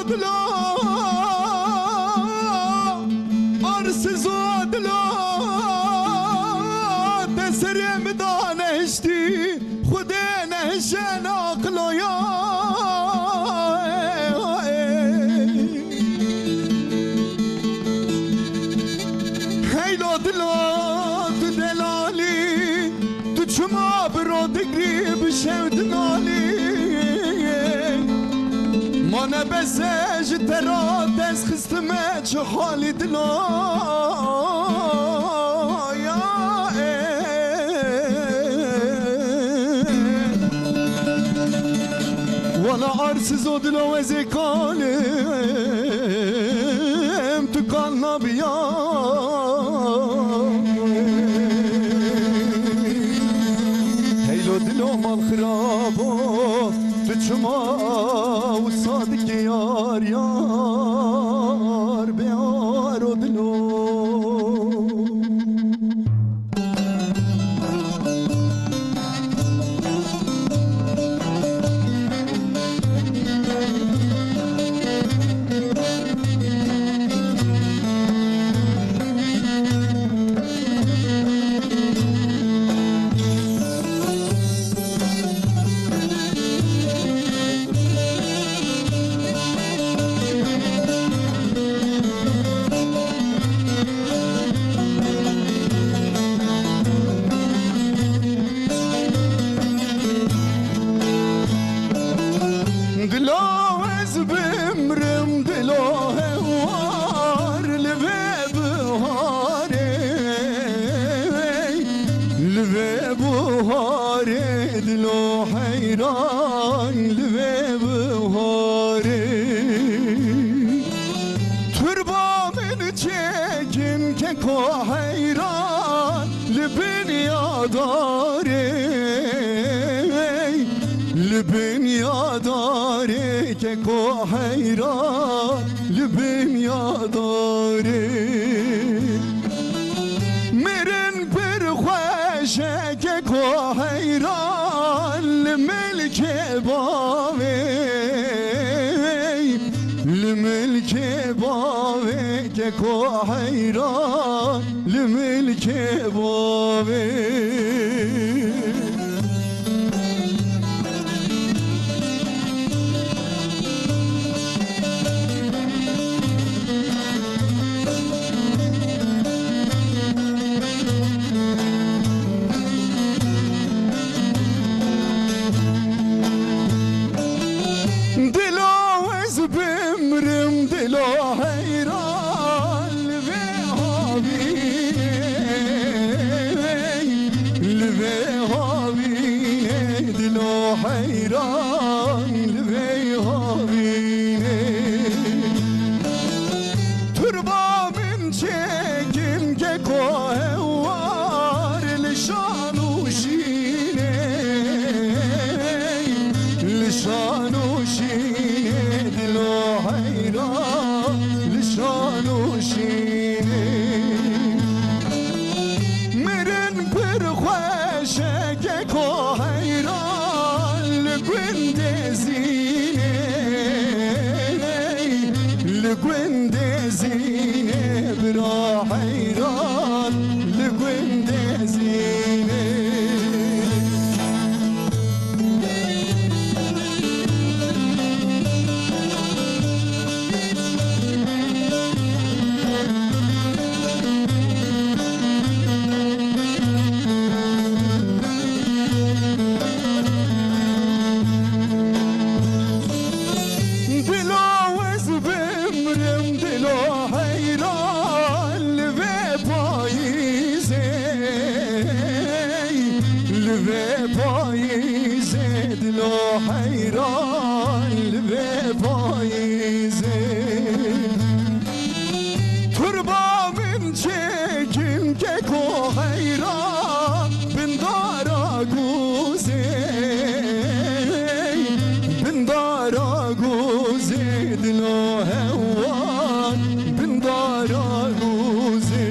دلا arsız o dila Tesrim danıştı Xude nehşen aklo ya Heylo dila tu delali Tu çuma bro digri bişevdin ali Mane besej tera dez khistme çu hali dila ya Valla arsız o dila ve zekalim Tu kanna biya Heylo dila mal khirabo Çuma u sadık yar yar Beyar o dilo دلو حیران لبه بهاره تربا من چکن که کو حیران لبن یاداره لبن یاداره که کو حیران لبن یاداره مرن پر خوشه که کو حیران لملک باوی لملک باوی که کو حیران لملک باوی بمرم دلا حیران لبه هاوینه دلا حیران لبه هاوینه تربا من چکم که کوه وار لشانوشینه لشانوشینه دلو حیران لشانوشینه مرن پر خوشه که کو حیران لگوند زینه لگوند زینه برا حیران لگوند زینه لبه پاییزه دلو حیران لبه پاییزه تربا من چکم که کو حیران بندارا گوزه بندارا گوزه دلو هوان بندارا گوزه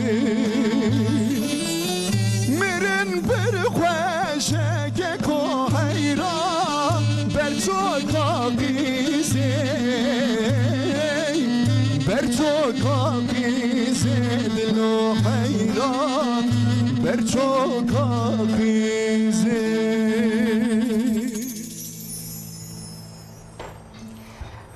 مرن بر خوشه که کو حیران بر تو کاغیزه برچوکا خیزه دل و حیران برچوکا خیزه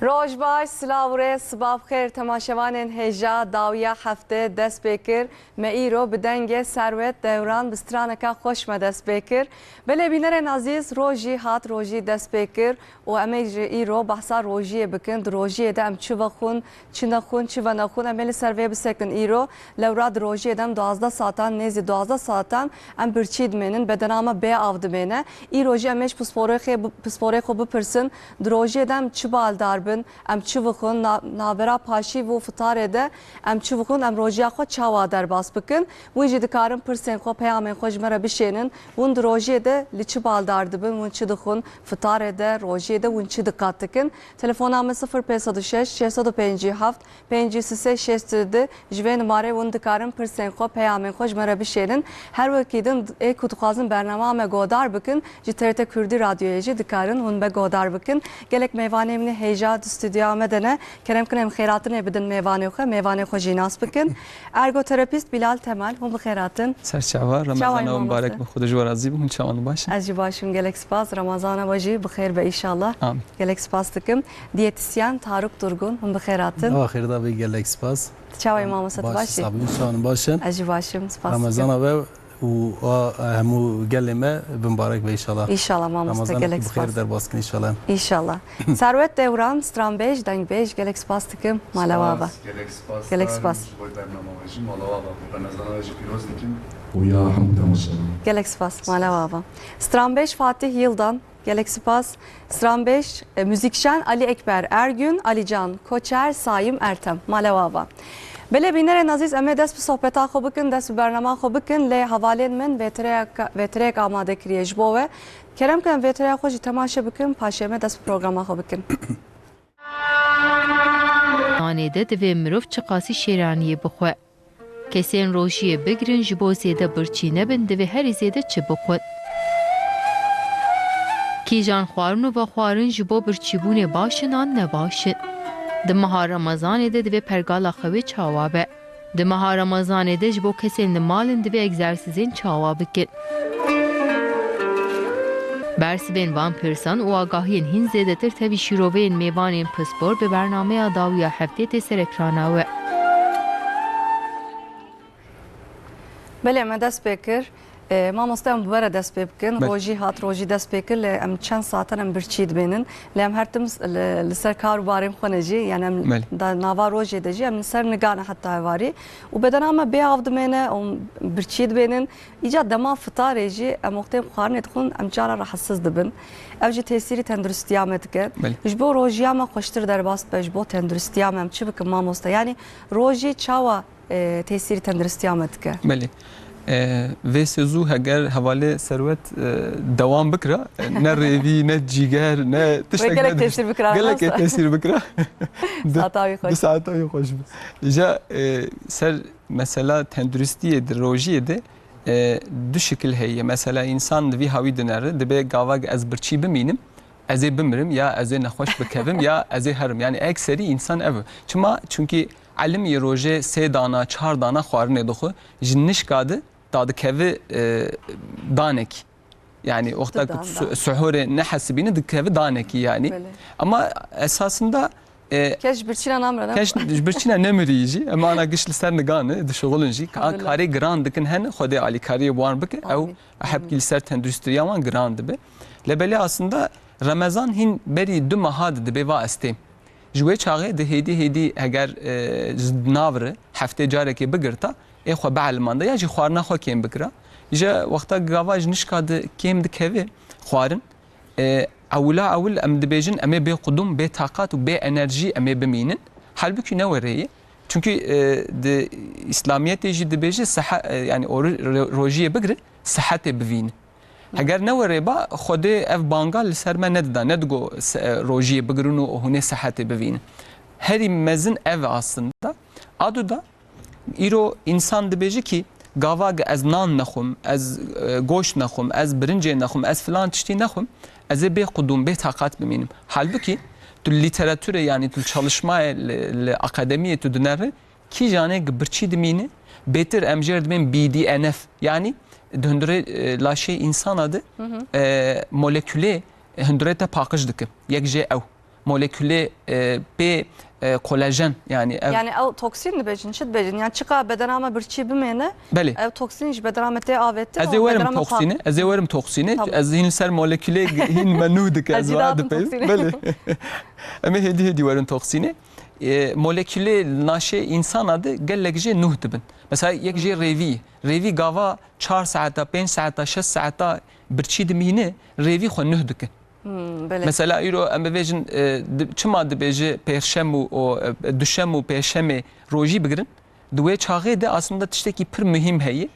روش باش سلاوره سباب خیر تماشاوان هجا داویا هفته دست بکر مئیرو بدنگ ثروت دوران بسترانکا خوش ما دست بکر بله بینرین عزیز روژی هات روژی دست بکر و امیج ایرو بحثا روژی بکند روژی دم چو بخون چی نخون چی و نخون امیل سروی بسکن ایرو لوراد روژی دم 12 ساعتان نزی 12 ساعتان ام برچید منن بدنامه به آفد منه ای روژی امیج پسپوره خو بپرسن روژی دم چی بالدار ام چی بخون نابرا پاشی و فتاره ده ام چی بخون ام روژیا خو چاوا در باس بکن ویجی دکارم پرسن خو پیامن خوش مره بشینن وند روژی ده لچی بالدار دبن ون چی دخون فتاره ده روژی ده ون چی دقت کن تلفننامه 0506 657 5363 جوی نماره وند دکارم پرسن خو پیامن خوش مره بشینن هر وکیدن ای کتخوازن برنامه گودار بکن جی TRT کردی رادیویی جی دکارن ون به گودار بکن گلک میوانه من هیجا استودیو مدنه کرم کنم خیراتن بدن میوانه خو جیناس بکن ارگوتراپیست بلال تمال هم بخیراتن سرچاوا رمضان مبارک به خود جو راضی بون چوان باش از باشم گلک سپاس رمضان باجی بخیر به ان شاء الله گلک سپاس دکم دیتیسیان تارک درگون هم بخیراتن آخر دا به گلک سپاس چاوی ماما ست باشی صابون شان باشن از باشم سپاس رمضان و همو گلمه مبارک به ان شاء الله ان شاء الله ماما ست گلک بخیر در باسکن ان شاء الله ان شاء الله ثروت دوران سترام بیج دنگ بیج گلک سپاس دکم مالوابا گلک سپاس گلک سپاس مالوابا سترام بیج فاتح یلdan گلک سپاس سترام بیج müzikşen Ali Ekber Ergün Ali Can Koçer Saim Ertem مالوابا بله بینر نازیز امی دست به صحبت خو بکن دست به برنامه خو بکن لی حوالین من ویتریک آماده کریج بوه کرم کن ویتریک خوشی تماشا بکن پاشه امی دست به پروگرام خو بکن آنیده دوی مروف چقاسی شیرانیه بخواه کسین روشیه بگرن جبو زیده برچی نبن دوی هر زیده چه بخود کی جان خوارن و خوارن جبو برچیبون باشنان نباشن د ماه رمضان ده دوی پرگالا خوی چاوابه د ماه رمضان ده جبو کسین مالن دوی اگزرسیزین چاوابه کن برسی بین وان پرسان و آگاهین هین زیده تر تبی شیروین میوانین پسپور به برنامه داویا هفته تسر اکراناوه بله امی دست بکر ما مستم ببره دست بکن روزی هات روزی دست بکر لام چند ساعتن ام برچید بینن لام هر تم لسر کار باریم خونجی یعنی ام دا نوا روزی دجی ام سر نگانه حتی واری و بدن اما بی آفد منه ام برچید بینن ایجاد دما فطارجی ام وقتی خارنه تخون ام جارا راحساس دبن اوجی تاثیری تندرستیامت که جبو روزیام خوشتر در باست بجبو تندرستیام ام چی بکم ما مستا یعنی روزی چاوا تاثیری تندرستیامت که بله و سزو هگر حواله ثروت دوام بکره نه ریوی نه جیگر نه تشتغل گلک تاثیر بکره گلک تاثیر بکره ساعتای خوش ساعتای خوش جا سر مثلا تندرستی دروجی ده دو شکل هی مثلا انسان دوی هاوی دنره دبی گاواگ از برچی بمینم از بمرم یا از نخوش بکویم یا از هرم یعنی اکثری انسان او çünkü علم یه روزه 3 دانه 4 دانه خوارنه دخو جنش کاده داده کوی دانک yani وقتا سحور نحسبینه دکوی دانکی yani ama esasında keş birçina namrana keş birçina nemriyi ama ana güçlü ser nigane de şogulunji kari grand dikin hen xode ali kari wan bik ev ahab ki ser tendrüstriya wan grand be lebeli aslında Ramazan hin beri du mahad de beva estem جوی چاقه ده هدی اگر ناوره هفته جاره که بگرتا ای خو بعل مانده یا جی خوارنا خو کیم بکرا جا وقتا گواج نشکاد کیم دکوی خوارن اول ام دبیجن ام به قدوم به طاقت و به انرژی ام بمینن halbuki ne var çünkü de İslamiyet de dibêje sıhhat yani rojiye bigre sıhhatê bivîn eger ne were ba xwedê ev banga li ser me nedida nedigo rojiye bigirin û hûnê sıhhatê bivîn herî mezin ev aslında adu da îro insan dibêje ki gavag ez nan nexwim ez goş nexwim ez birincê nexwim ez filan tiştî nexwim ez ê bê qudûm bê taqat bimînim halbuki tu literatüre yani tu çalışma akademiye tu dünere ki jane birçi dimini betir emjer dimin BDNF yani döndüre laşe insan adı moleküle hündüre te pakış dike yekje ev moleküle pe kolajen yani ev yani ev toksin dibecin şid becin yani çıka bedenama bir çi bimene beli ev toksin iş bedenama te avetti ez verim toksini ez verim toksini ez hin ser moleküle hin menudik ez vadı pe beli ama hedi verim toksini moleküle naşe insan adı gellekje nuh dibin mesela yekje revi gava 4 saata 5 saata 6 saata birçi dimine revi xo nuh dike mesela euro em bevejin çima dibêje pêşem û duşem û pêşemê rojî bigirin di wê çaxê de aslında tiştekî pir mühim heye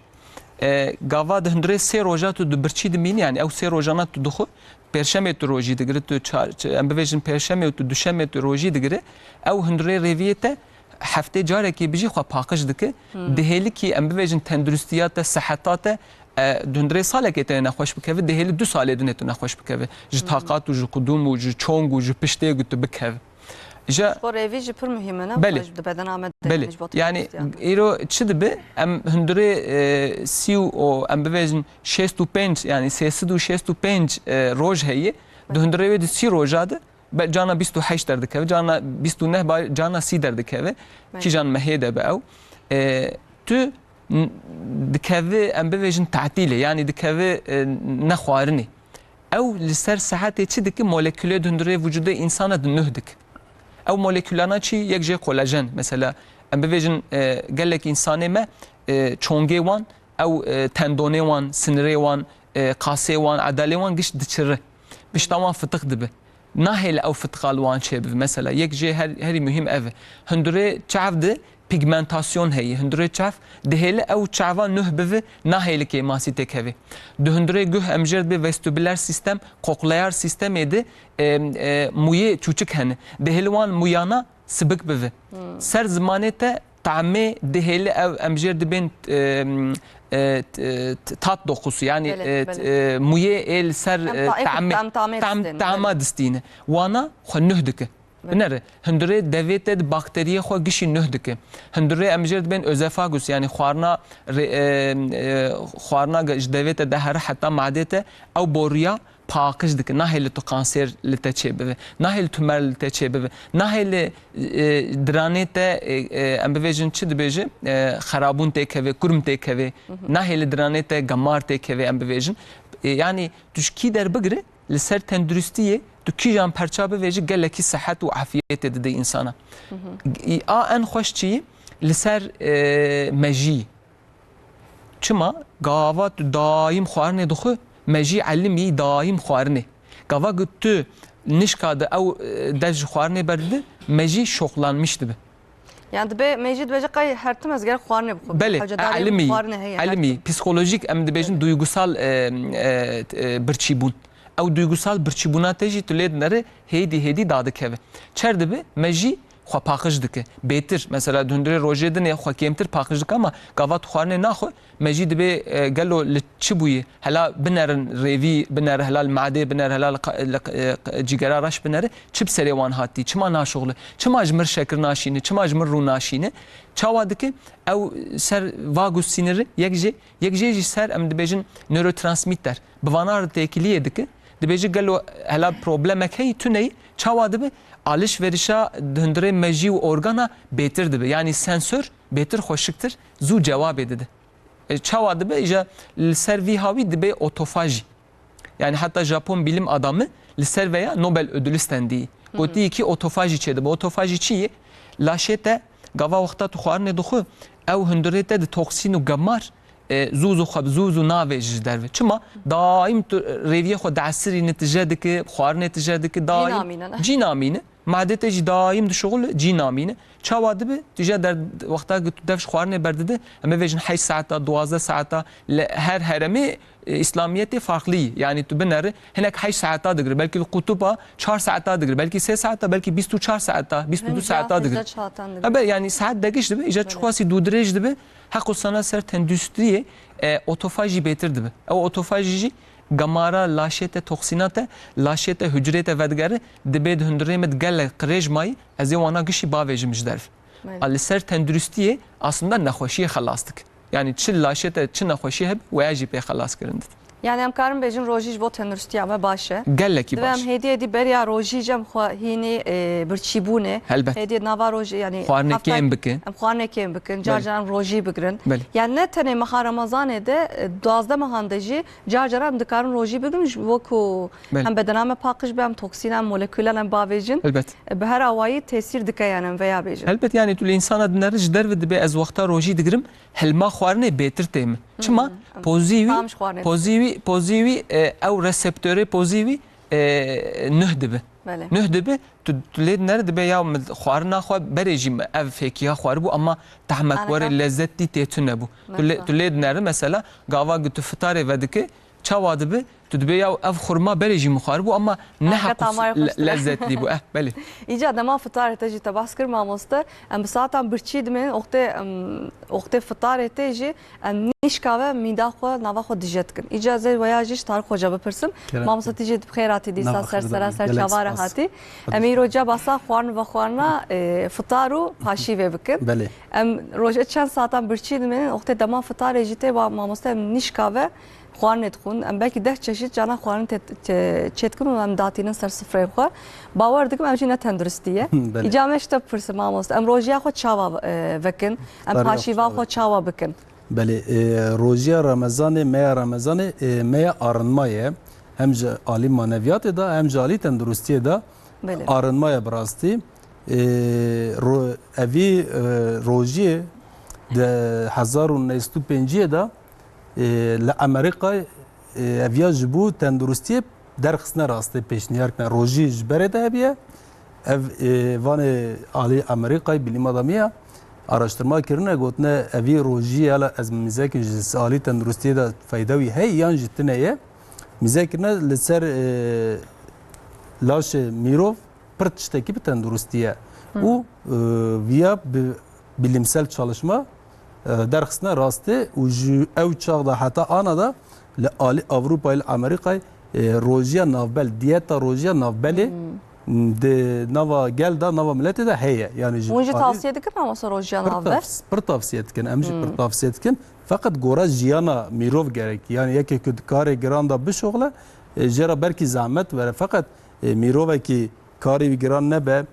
gava di hundirê sê roja tu di birçî dimînî yani ew sê rojana tu dixwe pêşemê tu rojî digire tu em bivêjin pêşemê û tu duşemê tu rojî digire ew hundirê rêviyê te heftê carekê bijî xwe paqij dike dihêlikî em bivêjin tenduristiya te seheta te döndüre salek te nexweş bikeve dihêli 2 salê din tu nexweş bikeve ji taqat û ji qudûm û ji çong û ji piştê got bikeve ja rêvî jî pir mühim e belê bedename belê yani îro çi dibe em hundirê sî û em bivêjin 65 yani 365 roj heye di hundirê wê di sî roja de cana 28 derdikeve cana 29 cana sî derdikeve ki can mehê de be ew tu dikeve em bivêjin tatilê yani dikeve nexwarinê ew li ser sehetê çi dike molekülê hundirê vücuda insana di nuh dik ew molekülana çi yek jê kolajen mesela em bivêjin gelek insanê me çongê wan ew tendonê wan sinirê wan qasê wan edalê wan giş diçire pişta wan fitiq dibe nahêle ew fitiqal wan çêbive mesela yek jê herî mühim ev hundirê çav de pigmentasyon heye hundirê çav dihêle ew çava nuh bive nahêlikê masî têk hevê di hundirê guh em jê be vestibüler sistem koklayar sistemê de muyê çûçik hene dihêli wan muyana sibik bive ser zimanê te tamê dihêli ew em jê dibên tat dokusu yani muyê el ser tama distîne wana xwe nuh dike binere hundirê devê te di bakteriyê xwe gişî nuh dike hundirê em jê dibên özefagus yani xwarina ji devê te de here heta madê te ew boriya paqij dike nahêle tu kanser li te çêbive nahêle tumer li te çêbive nahêle diranê te em bivêjin çi dibêje xerabûn têk hevê kurm têk hevê nahêle diranê te gemar têk hevê em bivêjin yani tuşkî derbigire li ser tenduristiyê tu kîjan perça bivêjî gelekî sehet û afiyetê dide insana a en xweş çi li ser mejî çima gava tu daîm xwarinê dixwe mejî elmî daîm xwarinê gava got tu nişka de ew dest ji xwarinê berdide mejî şoxlanmış dibe yani dibe mejî dibêje qey her tim ez ger xwarinê bixwe belê elmî psikolojik em dibêjin duygusal birçîbûn ew duygusal birçîbûna te jî tu lê dinere hêdî dadikeve çer dibe mejî xwe paqij dike bêtir mesela hundirê rojê dinê xwe kêmtir paqij dike ama gava tu xwarinê naxwe mejî dibe gelo li çi bûyî hela binerin rêvî binere hela li madê binere hela cîgera reş binere çi bi serê wan hatî çima naşoxle çima ji mir şekir naşîne çima ji mir rû naşîne çawa dike ew ser vagus sinirî yek jê jî ser em dibêjin nörotransmitter bi vana re têkiliyê dike dibêje gelo hela problemek heyî tuneyî çawa dibe alışverişa hundirê mejî û organa bêtir dibe yani sensör bêtir xweşiktir zû cewab edide çawa dibe îja li ser vî hawî dibe otofajî yani hatta Japon bilim adamı li ser veya Nobel ödülü stendî gotî ki otofajî çêdibe otofajî çi ye laşê te gava wexta tu xwarinê dixwe ew hundirê te di toksîn û gemar zû navê ji derve çima daîm tu rêviyê xwe di esirî netije dike xwarinê tije dike daîm cî namîne madê te jî daîm dişoxile cî namîne çawa dibe tije der wexta tu dev ji xwarinê berdide em bêjin 8 saata 12 saata her heremê İslamiyetê farklıyı yani tu binere hinek 8 saata digir belki kutuba 4 saata digir belki 3 saata belki 24 saata 22 saata digir yani saat degiş dibe ija çuxasi dudrej dibe haqu sana ser tendüstriye otofajî bêtir dibe ew otofajî gamara laşete toksinate laşete hücrete vedgeri dibe hündüremet gelle krejmayı ez ê wana gişî bavêjim ji derv. Ali ser tenduristiyê aslında nexweşiyê xelas dik. Yani çi laşete çi nexweşî heb weya jî pê xelas kirin dit. Yani em karim bejin rojî ji bo tendurustiya me baş e. Gelekî Divê baş. em hêdiyê dî beriya rojî jem hînî birçîbûnê. Helbet. Hêdiyê nava rojî yani Xwarinekê em bikin. em xwarinekê em bikin. Car car em rojî bigirin. Belê. Yani ne tenê meha Ramazanê de 12 mehan de jî car car em dikarin rojî bigirin ji bo ku Belê. hem bedena me paqij be hem toksîn hem molekûlen em bavêjin. Elbet. Bi her awayî tesîr dike yani em veya bêjin. Elbet yani tu insana dinarı ji derve dibe ez wexta rojî digirim helma xwarinê bêtir tê min. Çima pozî Tam ji xwarinê. pozî wî ew reseptörê pozî wî nüh dibe. Belê. Nüh dibe tu lê dinarı dibe ya xwarina xwe berê jî me ev fêkiya xwaribû ama tehmek were lezzetî têtû nebû. Tu lê dinarı mesela gava ku tu fitarê vedike çawa dibe tu dibe ya ev xurma berê jî xwaribû ama ne lezzetli bû. Belê. İca dema fitarê te jî te bahs kir mamoste em bi satan birçî dimin oxtê fitarê te jî em nîşka ve mîda xwe nava xwe dije dikin. İca zê weya jî ji tarîk xwe bipirsim. Mamoste tî jî bixêr hatî dîsa sersera ser çavare hatî. Em îro roja basa xwarin ve xwarina fitar û paşî vê bikin. Belê. Em roja çend satan birçî dimin oxtê dema fitarê jî tê mamoste em nîşka ve xwarinê dixwin em belkî 10 çeşît cana xwarin çêtkin û em datînin ser sifreyê xwe. Bawer dikim em jî ne tenduristî ye. Îca me ji te bipirsim mamoste em rojiya xwe çawa vekin, em paşîva xwe çawa bikin. Belê rojiya Ramezanê meya Ramezanê meya arınma ye. Hem ji alî maneviyatê da hem ji alî tenduristiyê da arınma ye bi rastî. Evî rojiyê di 1905 da li Amerîkayê eviya ji bo tenduristiyê derxistine rastî pêşniyar kirin. Rojî ji berê de hebiye. Ev vanê alî Amerîkayê bilîm adamiya araştırma kirine gotine evî rojî ya ez mîzekî ji alî tenduristiyê de feyda wî hey yan ji tune ye. Mîzekirine li ser laşê mirov pir tiştekî bi tenduristî ye. û viya bi bilimsel çalışma derxistine rastî û ji ew çax da heta ana da li alî Avrupayê li Amerîkayê rojiya navbel diyeta rojiya navbelê di nava gel da nava milletê de heye. Yani Hûn jî tavsiye dikin ama rojiya navber? Pir tavsiye dikin, em jî pir tavsiye dikin. Fakat gora jiyana mirov gerek. Yani yekê ku karê giran da bişoxle jêra berkî zahmet vere. Fakat mirovekî karê wî giran nebe,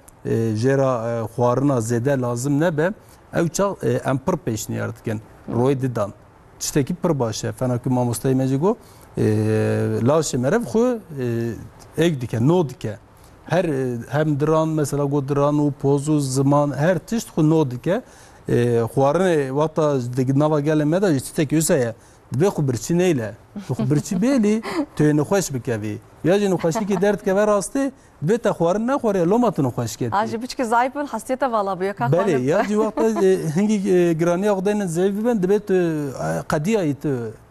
jêra xwarina zêde lazim nebe, ew çax em pir pêşniyar dikin. Royê didan. Tiştekî pir baş e. Fena ku mamosteyê me jî got laşê merev xwe ek dike, no dike. Her hem diran mesela got diran û poz û ziman her tişt xwe no dike. Xwarinê wata di nava gelê me de ji tiştekî wisa ye. Dibe xwe birçî neyle. Tu xwe birçî bêlî tu yê nixweş bikevî. Ya jî nixweşîkî derd keve rastî dibe te xwarin nexwariye loma tu nixweş ketî. Ajî biçikî zayıf bin hasiyete vala bu yaka. Belê ya jî wexta hingî giraniya xwedeyên zêvî bin dibe tu qediyayî tu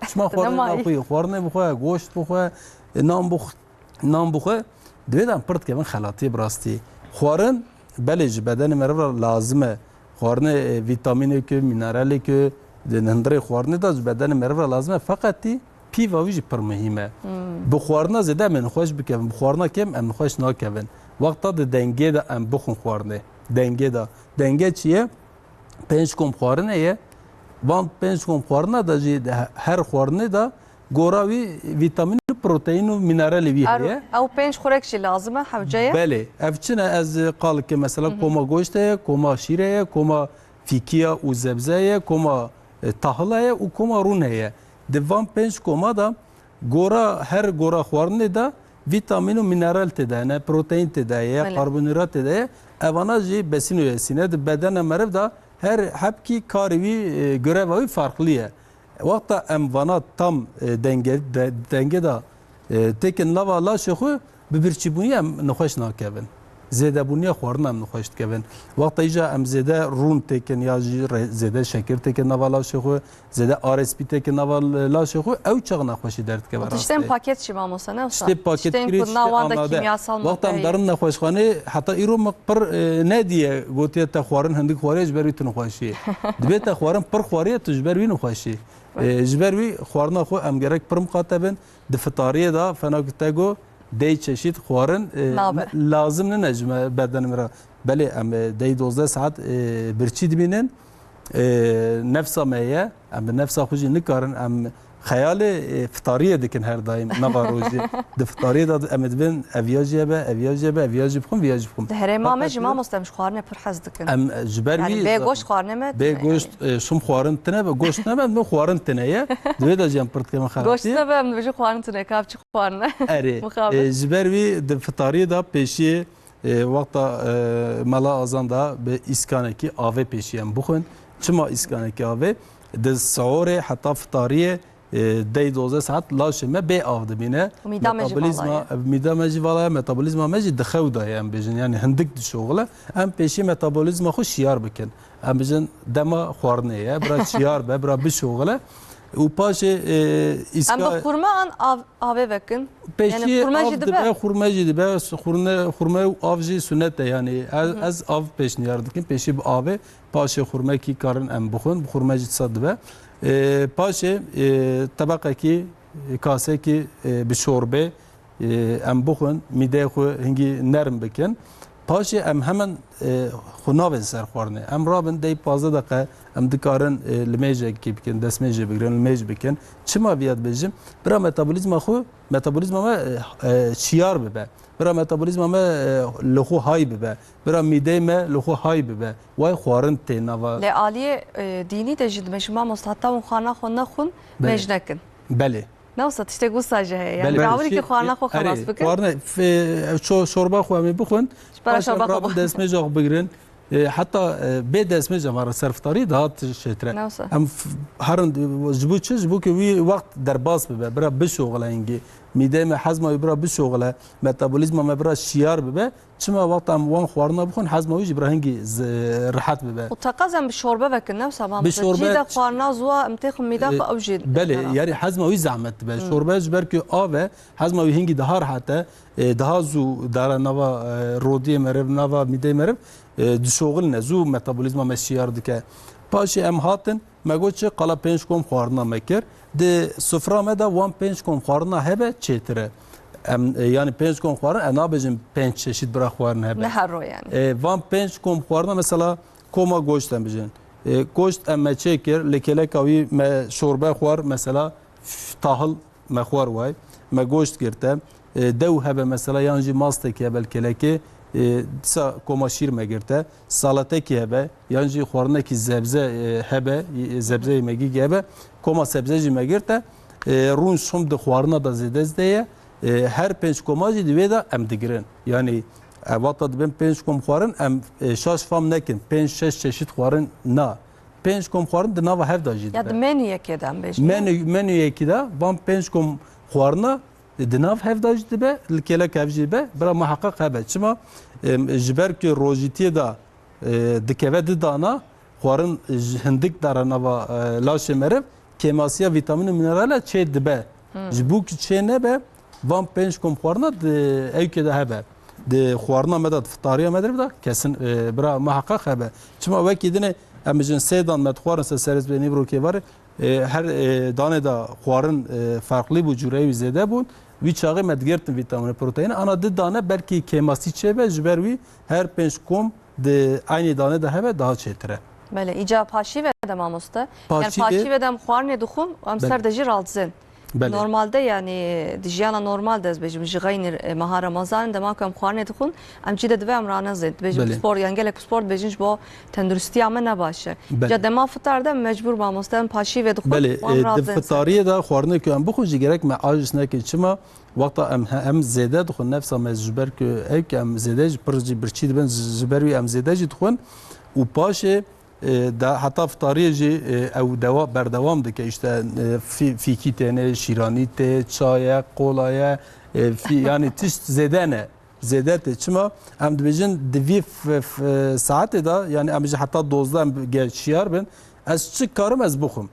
çima xwarinê naxwî xwarinê bixwe goşt bixwe nan bixwe divê de em pir dikevin xelatiyê bi rastî. Xwarin belê ji bedenê me re lazim e. Xwarinê vîtamînê mineralê di hindirê xwarinê da ji bedenê me re lazim e. Feqetî pîva wî jî pir mühîm e. Bi xwarina zêde em ê nixweş bikevin. Bi xwarina kêm em nixweş nakevin. Wexta di dengê de em bixwin xwarinê. Dengê da. Denge çi ye? 5 kom xwarinê ye. Van 5 kom xwarina da jî her xwarinê da gora wî vîtamîn û proteîn û mineralê wî heye. Ew pênc xurek jî lazim e hewceyê? Belê. Ev çi ne ez qalike mesela koma goşt ye, koma şîr ye, koma fîkiya û zebze ye, koma tahıl ye û koma rûn heye. Di van 5 koma da gora her gora xwarinê da vîtamîn û mineral tê de hene, proteîn tê de ye, karbonhîdrat tê de ye. Evana jî besîn û yesîne di bedena meriv da her hepkî karê wî gireva wî farklı ye. Wexta em vana tam denge da tekin lava laşê xwe bi birçîbûniyê em nixweş nakevin. زیده بونیا خوارن ام نخوشت کبن وقت ایجا ام زیده رون تکن یا زیده شکر تکن نوالا شخو زیده آرسپی تکن نوالا شخو او چغ نخوشی درد که براسته تشتین پاکت چی ماموسا نه işte paket kiriş kimyasal وقت ام درن نخوشخانه حتی ایرو مقبر ندیه گوتیه تا خوارن هندی خواری جبروی تو نخوشی دبی تا خوارن پر خواری تو جبروی نخوشی جبروی خوارنا خو ام گرک پر مقاتبن دفتاریه دا فناکتگو دی چشید خوارن لازم نه نجمه بدن مرا بله ام دی 12 ساعت برچی دبینن نفسا میه ام نفسا خوشی نکارن ام خیال فتاریه دکن هر دایم نواروجی دفتاریه داد امد بین اویاجی بخون ویاجی بخون ده هر ما مجمع مستمش خوارنه پر حز دکن ام جبری یعنی به گوشت خوارنه مد به گوشت شم خوارن تنه به گوشت نه من خوارن تنه یه دوی دا جام پرت کم خرابی گوشت نه به بجو خوارن تنه کاپ چی خوارنه اره جبری دفتاریه دا پیشی وقت ملا آزان دا به اسکانه کی آوه پیشیم بخون چما اسکانه کی آوه د سعور حتی فتاریه دی 12 ساعت لاشه ما به آف دبینه متابولیزم مجی دخو دای ام بجن یعنی هندک شغله ام پیشی متابولیزم خو شیار بکن ام بجن دما خورنه یا برا شیار به برا بشغله و پاش ام بخورما ان آوه بکن پیشی خورمه به خورمه و آوجی سنت یعنی از آو پیش نیار دکن پیشی به آوه پاش خورمه کی کارن ام بخون خورمه جی صد به پاشه طبقه کی کاسه کی به شوربه ام بخون میده خو هنگی نرم بکن پاشه ام همان خناوین سر خورنه ام رابن دی 15 دقیقه ام دکارن لمیجه کی بکن دسمیجه بگیرن لمیج بکن چما بیاد بجم برا متابولیزم خو متابولیزم ما شیار ببه برا متابولیزم ما لخو های ببه برا میده ما لخو های ببه وای خوارن تیناوا لعالی دینی تجد مجمع مستحتا و خانه خو نخون مج نکن بله نوصل تشتغل ساجه يعني راولي كي خوارنا خو خلاص بكر خوارنا في شوربه خو امي بخون برا شوربه خو دسمه جوغ بگرن حتی به دسمه جمار صرفتاری دهات شتره هم هرن جبو چه جبو که وی وقت در باز ببه برا بشغله اینگی میده ما حزم برا بشغله متابولیزم ما برا شیار ببه چما وقت هم وان خوارنا بخون حزم ویج برا هنگی راحت ببه و تقازم بشوربه بکن نفسه ما جیدا خوارنا زوا امتخم میده او جید بله یعنی حزم وی زحمت به شوربه جبر که آوه حزم وی هنگی دهار حتی daha zu dara nava rodiye merev nava mide merev dişoğul ne zu metabolizma meşiyar dike paşi em hatin megoçe qala 5 kom xwarna meker de sofra me da wan 5 kom xwarna hebe çetire em yani 5 kom xwarna ana bejim 5 çeşit bira xwarna hebe ne herro yani wan 5 kom xwarna mesela koma goşt em bejin goşt em me çeker lekele kavi me şorbe xwar mesela tahıl me xwar way me goşt girte دو هبه مثلا یانجی ماسته که بل کلکی دیسا کوماشیر مگرته سالته که هبه یانجی خورنه کی زبزه هبه زبزه مگی هبه کوما سبزه جی مگرته رون شوم د خورنه د زده زده هر پنج کوماجی دی ودا ام دگرن یعنی وقت دبن پنج کوم خورن ام شاش فام نکن پنج شش چشید خورن نه پنج کوم خورن د نوا هف داجید یا د منو یکیدم بج منو یکیدا وان پنج کوم خورنه دناف هفداج دبه لکلا کافجی به برا محقق هبه چما جبر که روجیتی دا دکوه دانا خوارن هندک دارن و لاش مرف کیماسیا ویتامین و مینرالا چه دبه جبو که چه نبه وان پنج کم خوارنا ای که ده هبه ده خوارنا مدد فطاریه مدرب دا کسن برا محقق هبه چما وکی دنه امجن سیدان مدخوارن سرز به نیبرو که واره هر دانه دا خوارن فرقلی بود جوری زیاده بود وی چاقی مدگرتن ویتامین پروتئین آن ده دانه بلکی کیماسی چه به جبروی هر 5 کم ده aynı دانه ده هبه daha çetere. بله ایجا پاشی ودم آموسته yani پاشی ودم خوارنه دخون ام سر دجی رالزن normalde yani dijana normalde ez bejim jigayni maha ramazan da makam خوارنه دخون ام چی ده ام رانه زد bejim spor yani gelek spor bejinç bo tenduristi ama ne başı ya dema fıtarda mecbur mamustan پاشی ve دخون بله فطاریه da خوارنه که ام بخوجی gerek me aciz neke çima وقتا ام زیاده دخون نفسا مزجبر که ای که ام زیاده پرجی برچی دبن زبروی ام زیاده جی دخون و پاشه دا حتی فطاریه جی او دوا بردوام دکه işte فیکی تنه شیرانی ته چای قولای yani tişt zedene زیادت چما ام دبیجن دوی ساعت دا یعنی ام حتی 12 ام گشیار بن از چه کارم از بخوم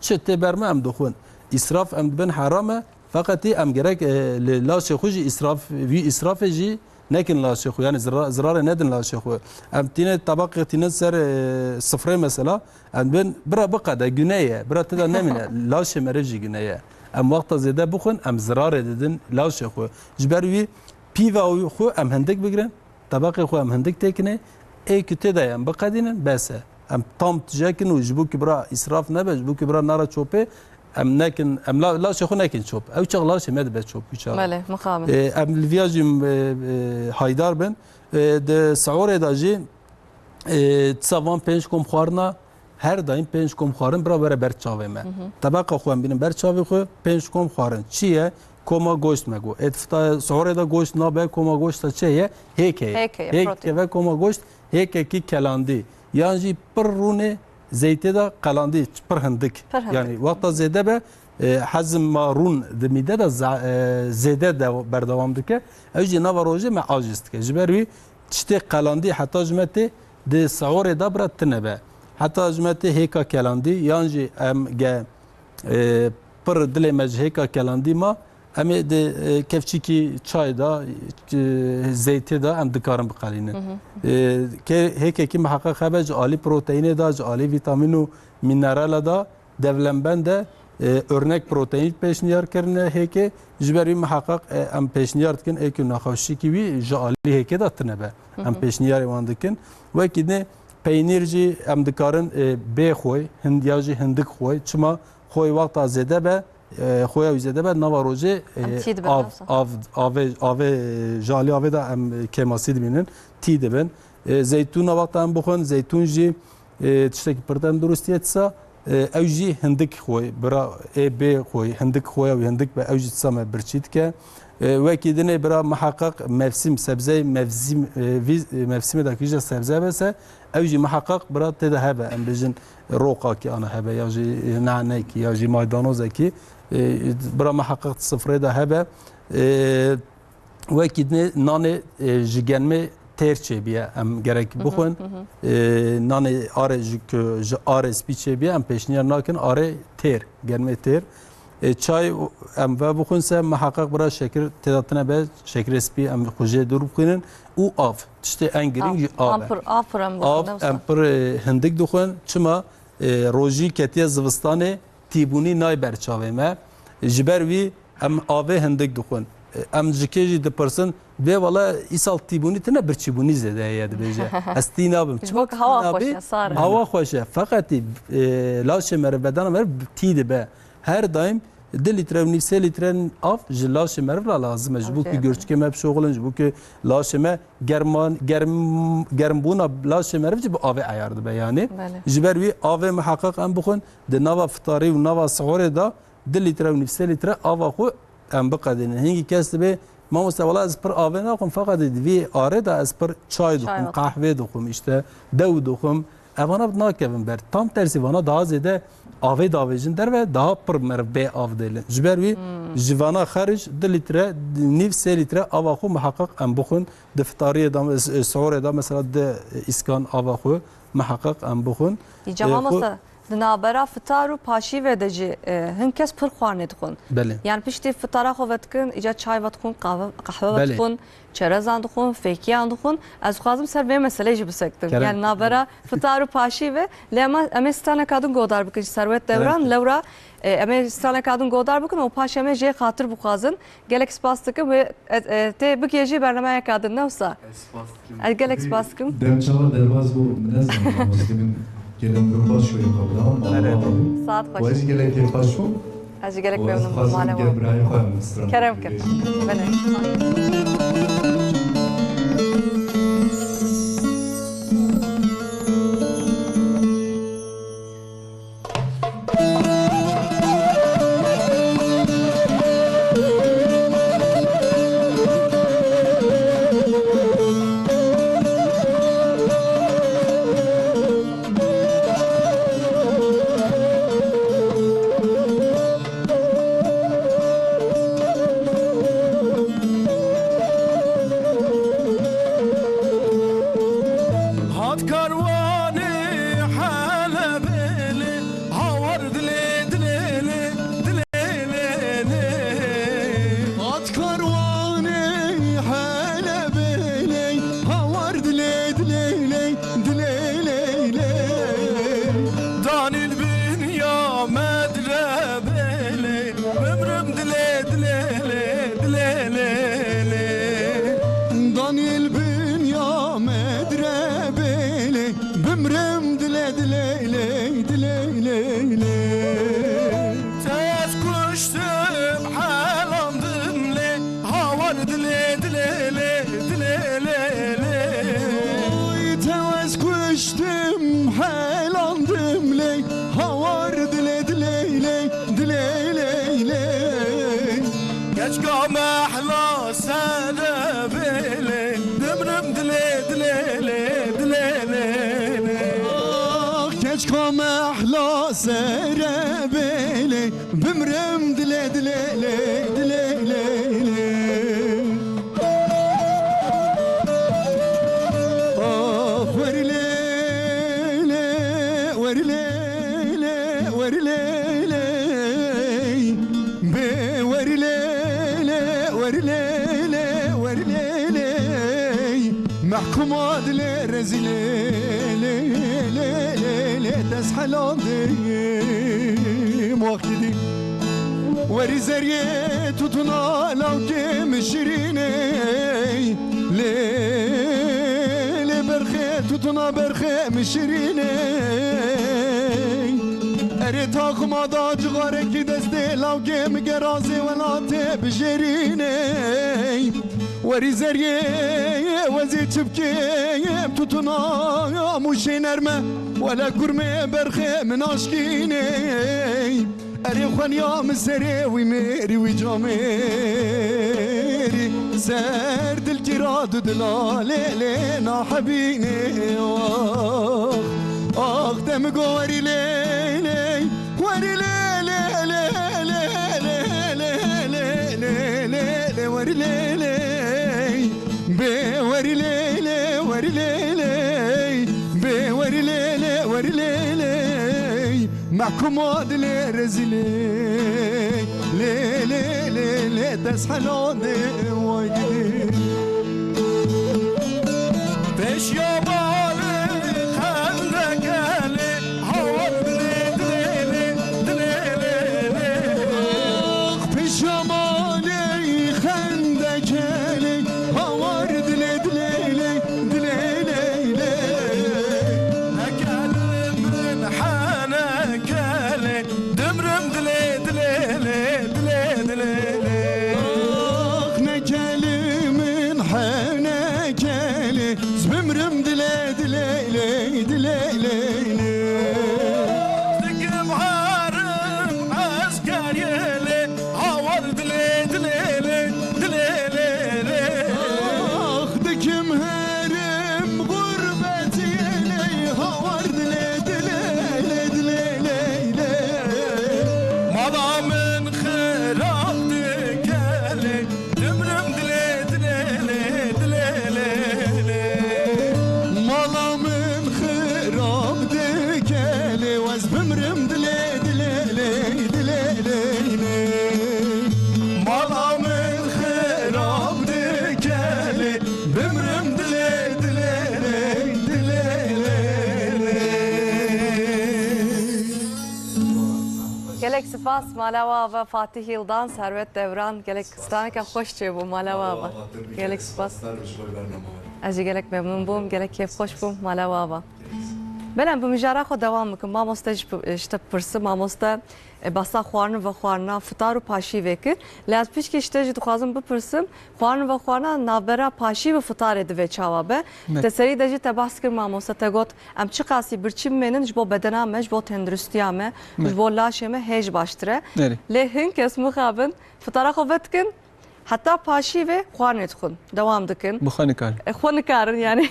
چه تبرم ام دخون اسراف ام بن حرامه فقط ام گرک لاش خوجی اسراف وی اسراف جی نکن لاش خو یعنی زرار ندن لاش خو ام تینه طبق تینه سر صفر مثلا ام بن برا بقى ده گناه برا تدا نمینه لاش مرجی گناه ام وقت زیاده بخون ام زرار ددن لاش خو جبروی پیوا خو ام هندک بگیرن طبق خو ام هندک تکنه ای کته ده ام بقدینن بس ام تام تجاکن و جبو کبرا اسراف نبه جبو کبرا نارا چوپه ام نکن ام لا شخو نکن چوب او چغلا شمد به چوب بیچاره بله مخابن ام الفياجم هايدار بن د سعور داجي تصوان پنج کم خوارنا هر دایم پنج کم خوارن برابر برچاوه ما طبقه خو ام بینم برچاوه خو پنج کم خوارن چیه کما گوشت مگو اتفتا سعور دا گوشت نابه کما گوشت چیه هیک و کما گوشت هیک کی کلاندی یعنی پر رونه زیته دا قلاندی پر هندک یعنی وقت زیده به حزم مارون دمیده دا زیده دا بردوام دکه اوجی نوا روزه ما عاجز که جبروی تشتی قلاندی حتی جمته د سعور دا برات تنبه حتی جمته هیکا کلاندی یعنی ام گه پر دل مجهیکا کلاندی ما امی د کفچی کی چای دا زیتی دا ام دکارم بقالینه که هیک کی محقق خبج عالی پروتئین دا عالی ویتامین و مینرال دا دولنبند örnek protein peşniyar kirne heke jberi muhakkak em peşniyar dikin ek naxoşi ki vi jali heke da tnebe em peşniyar evan dikin ve ki ne peynirci em dikarin be xoy hindiyaji hindik xoy çima xoy vaqta zede be xoya zede be nava roje ave jali ave da em kemasi dibinin ti dibin zeytuna vaqta em bixun zeytunji tişteki pirden durustiyetsa اوجی هندک خوی برا بی خوی هندک خوی و هندک به اوجی سام برچید که وکی دنه برا محقق موسم سبزی موسم داکیجا سبزی بسه اوجی محقق برا تده هبه ام بجن روقا کی انا هبه یا جی نعنی کی یا جی مایدانوز کی برا محقق صفر ده هبه وکی دنه نان جگنمه ترچه بیه ام گرک بخون نان آره ج آره سپیچه بیه ام پیشنیار ناکن آره تر گرمه تر چای ام و بخون سه محقق برای شکر تداتنه به شکر سپی ام خوجه دور بخونن او آف تشتی انگرینگ آب ام پر هندک دخون چما روژی کتی زوستانه تیبونی نای برچاوه ما جبر وی ام آوه هندک دخون ام جکیجی دپرسن ve valla isal tibuni tane birçibuni zede ya dibece. Asti nabım. Çok hava hoşa sar. Hava hoşa. Fakat laşe mervedan mer tide be. Her daim 2 litre ve 2 litre av laşe merve lazım. Bu ki görçke meb şoğulun bu ki laşe me germ buna laşe merve bu ave ayardı be yani. Jiber vi ave muhakkak am bukun de nava ftari ve nava sahore da 2 litre ve 2 litre ava xu am baqadin. Hingi kesbe ما مستوى از پر آوه نخم فقط دوی آره دا از پر چای دخم قهوه دخم işte دو دخم اوانا ناکبم بر tam tersi vana daha zede آوه داویجن در و daha پر مربع آو دیلن جبر وی جوانا خارج 2 litre نیو 3 litre آوا خو محقق ام بخون دفتاری دام سعور دا مثلا د اسکان آوا خو محقق ام بخون جوامسا دنابرا فتارو پاشی ودجی هنکس پر خوانه دخون yani pişti fitara xo vetkin ica çay vatxun qahve vatxun çerezan dixun fekiyan dixun az xwazim ser ve mesele jî bisektim yani nabera fitaru paşî ve lema em stana kadın godar bikin servet devran lewra em stana kadın godar bikin o paşeme je xatir buxazin gelek spas dikim ve te bikêjî bernamaya kadın newsa gelek spas dikim demçava derbaz bu ne zaman gelin baş şöyle kaldı. Saat hoş. Vaiz gelek başo. Az gelek memnun manevi. Kerem kerem. bimrem dile dile dile dile Tez kuştum halandım le havar dile dile dile Oy tevez kuştum helandım le havar dile dile dile Geç kame ahla selebele Dümrüm dile dile Ah geç kame ahla serebele bimrem dile dile Ah verilele verilele verilele be verilele verilele verilele محكوم عدل رزيلة تسحل عندي موكدي وري زريه تطنا لو كم شيريني ليلي برخي تطنا برخي مشيريني اريتاكم عدا جغاركي دستي لو كم جرازي ولا تبجريني وري زريه وزي تبكي تطنا مشي نرمه ولا كرمي برخي من عشقيني اري خوان يا مسري وميري وجاميري سرد الجراد دلالي لينا حبيني اخ دم قوري ليلي وري ليلي ليلي وري ليلي وري ليلي وري ليلي وري ليلي وري ليلي معكم عدل رزيلي لي تسحلوني وايدي Beş yabalı kandek eli havar dile Ah pişamali xendekeli havar dile Ekelimin hanekeli Dümrüm dile Ah ne kelimin hanekeli zbimrim dile Dikim harım asker yeli Havar dile Ah dikim herim gurbet yeli havar dile Madamın khıraf dikeli Dümrüm dile Malamın xırab dikeli vaz bimrim dile Malamın xırab dikeli bimrim dile Gelek spas Malava ve Fatih Yıldan, Servet Devran, gelek staneka hoş bu Malava. Gelek spas. Acı gelek memnun bum, gelek keyif hoş bum Malava. Ben bu mücadele خود devam mıkım. Mamosta işte pırsı, mamosta basa xwarna ve xwarna futaru paşi vekir. Laz piş ki işte dixwazim bipırsım. Xwarna ve xwarna navbera paşi ve futar edi ve çava be. Te seri de te bahs kir mamosta te got em çi qasi birçim menin jbo bedena me jbo tenduristiya me jbo laşe me hej baştire. Le hin kes muxabin futara xo vetkin. Hatta paşi ve xwarna etxun. Devam dikin. بخانكار خونکارن یعنی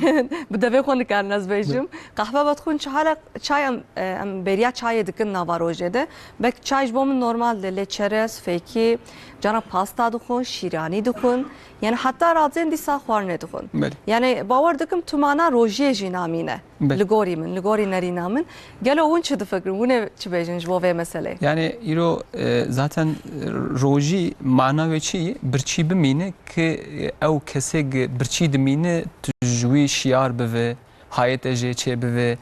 بدوی خونکارن از بیشم قهوه باد خون چه حالا چای ام بریا چای دکن نواروجه ده بک چایش بوم نورمال له چرس فیکی جانا پاستا دخون شیرانی دخون یعنی حتی رازن دی ساخوار ندخون یعنی باور دکم تومانا روجیه جینامینه لگوری من لگوری نری نامن گلو اون چه دفکرم اونه چه بیشنج بوه مسئله Yani iro zaten roji mana ve çi birçi bimine ki ev keseg birçi dimine tujwi şiar beve hayat eje çe beve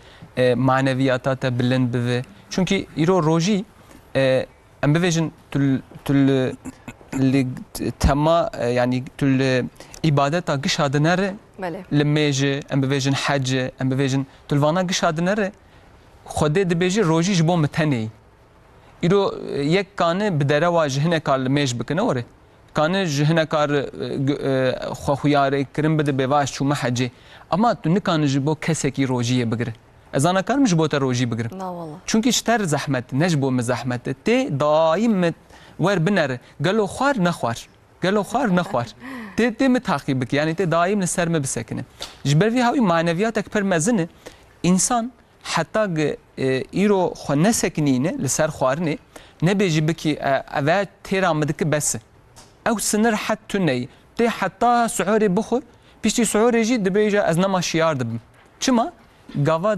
maneviyata te bilind beve çünkü iro roji em bevejin tul li tema yani tül ibadeta gişa dinere بله لميجي ام بفيجن حج ام بفيجن تلوانا قش هذا نره خده دبيجي روجي جبو متني يرو يك كان بدره واجهنا كار لميج بكنه وره كان جهنا كار خو خيار كرم بده بواش شو ما حجي اما تن كان جبو كسكي روجي بغره ازانا كان مش بوتا روجي بغره لا والله çünkü işler zahmet necbo mezahmet te daim wer biner galo khar nakhwar galo khar nakhwar te mi takibik yani te daim li ser me bisekine jber vi hawi maneviyat ekber mezine insan hatta iro xwe nesekinîne li ser xwarinê nebêjî bikî ev têra me dike bes ew sinir het tuneyî tê heta suhurê bixwe piştî suhurê jî dibêje ez nema şiyar dibim çima gava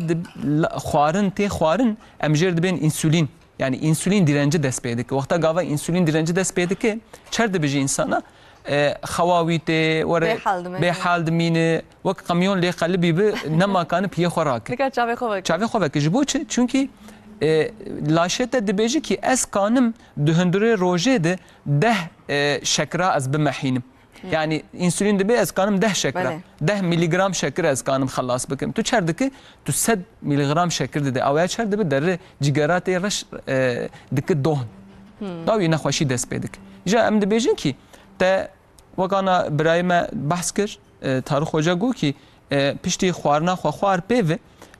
xwarin tê xwarin em jêr dibên insülîn yani insülîn direnci dest pê dike wexta gava insülîn direnci dest pê dike çer dibêje insana خواوی ته وره به حال دمینه وقت کامیون لی قلبی به نماکان پیه خوراک. دیگر چاوی خوبه. چاوی خوبه که جبو چه؟ چونکی لاشته دبیجی که از کانم دهندره روزه ده شکر از بمحینم. yani insülin de az kanım 10 şeker. 10 miligram şeker az kanım خلاص بکم. تو çerde ki tu 100 miligram şeker de avya çerde be der cigarat raş dik dohn. Davi naxoşi dest pedik. Ja em de bejin ki te وکانا برای ما بحث کر تاریخ وجه گو کی پشتی خوارنا خوار پیو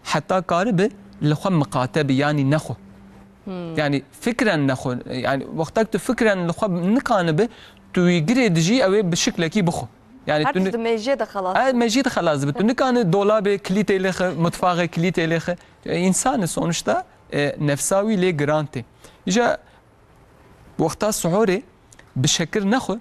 حتی کارب لخو مقاطب یعنی نخو yani fikren نخو yani وقتك تو fikren لخو نکانه تو يجري دجي او بشكل كي بخو يعني هر چیز مجید خلاص مجید خلاص تو نکانه دولاب کلیت لخ مطفاق کلیت لخ انسان sonuçta نفساوي لي گرانتي جا وقتا سحوري بشكل نخو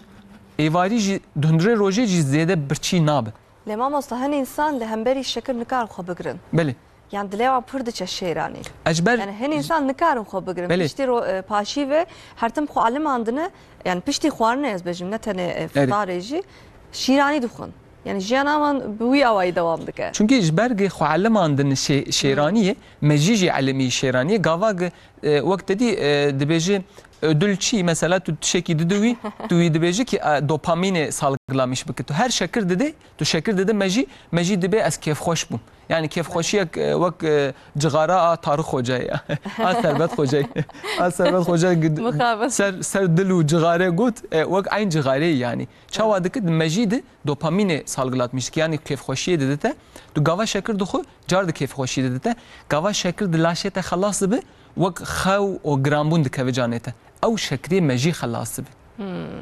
ایواری جی دهندره روزی جی زیاده برچی نابه. لما مستهن انسان لهمبری شکر نکار خو بگرن. بله. yani dilewa pırdı çeşirani. اجبر. yani hen insan nikarum xo bigrin. بله. Pişti paşi ve her tim xo alim andını yani pişti xwarne ez bejim ne tane fıdareci şirani duxun. Yani jiyan aman bu yavayı devam dike. Çünkü اجبر خو علم andını şiraniye meciji alemi şiraniye gavag vakt dedi dibeci ödül çi mesela tu şeki düdüvi tu dibeci ki dopamine salgılamış bıkı tu her şeker dedi tu şeker dedi meji dibe az keyf hoş bum yani keyf hoşiye vak cigara tarih hocaya az servet hocaya az servet hocaya ser dilu cigara gut vak aynı cigara yani çavadık meji dopamine salgılatmış ki yani keyf hoşiye dedi de tu gava şeker duhu cardı keyf hoşiye dedi de gava şeker dilaşete xalas be وك خاو او جرامبون دكه جانته او شكري مجي خلاص به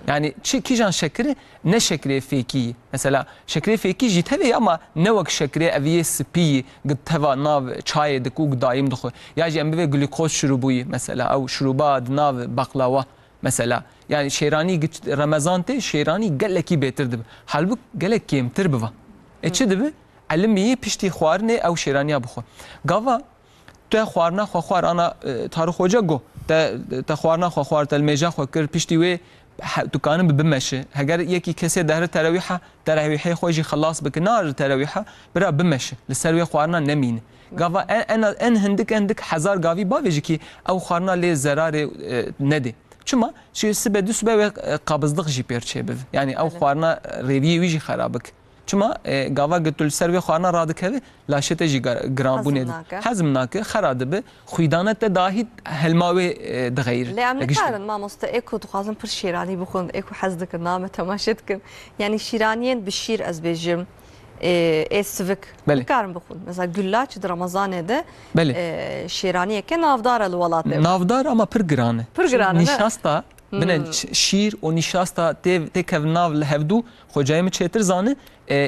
يعني كي جان شكري نه شكري فيكي مثلا شكري فيكي جيتها اما نوك شكري افي سبي قد تبع ناف چاي دكو دايم دخو يا جي ام بي جلوكوز شروبوي مثلا او شروبات ناف بقلاوه مثلا يعني شيراني رمضان تي شيراني قالكي بيتر دب حلبك قالك كيمتر بوا اتش دب علمي بيشتي خوارني او شيراني بخو غاوا تو خوارنا خوار انا تاریخ وجه گو تا خوارنا خوار تلميجا خو کر پشتی و دکانم بمشه اگر یکی کسی دهر تراویح خوجی خلاص بکنار تراویح برا بمشه لسروی خوارنا نمین گاوا ان هندک هزار گاوی باویجی کی او خوارنا لی ضرر نده چما شی سبه دسبه قبضدق جی پرچه بد yani او خوارنا ریوی ویجی خرابک چما گاوا گتول سروی خوارنا رادک هه لاشته جی گرامبونه حزم ناکه خراده به خویدانت داهی هلماوی دغیر لام نکارن ما مست اكو تخازن پر شیرانی بخون اكو حزدک نامه تماشتکن yani şiraniyen bişir az bejim esvik نکارن بخون mesela güllaç Ramazan'da şiraniye ke navdar alwalat navdar ama per grane nişasta bine şiir o nişasta tekev nav lehevdu hocayım çetir zanı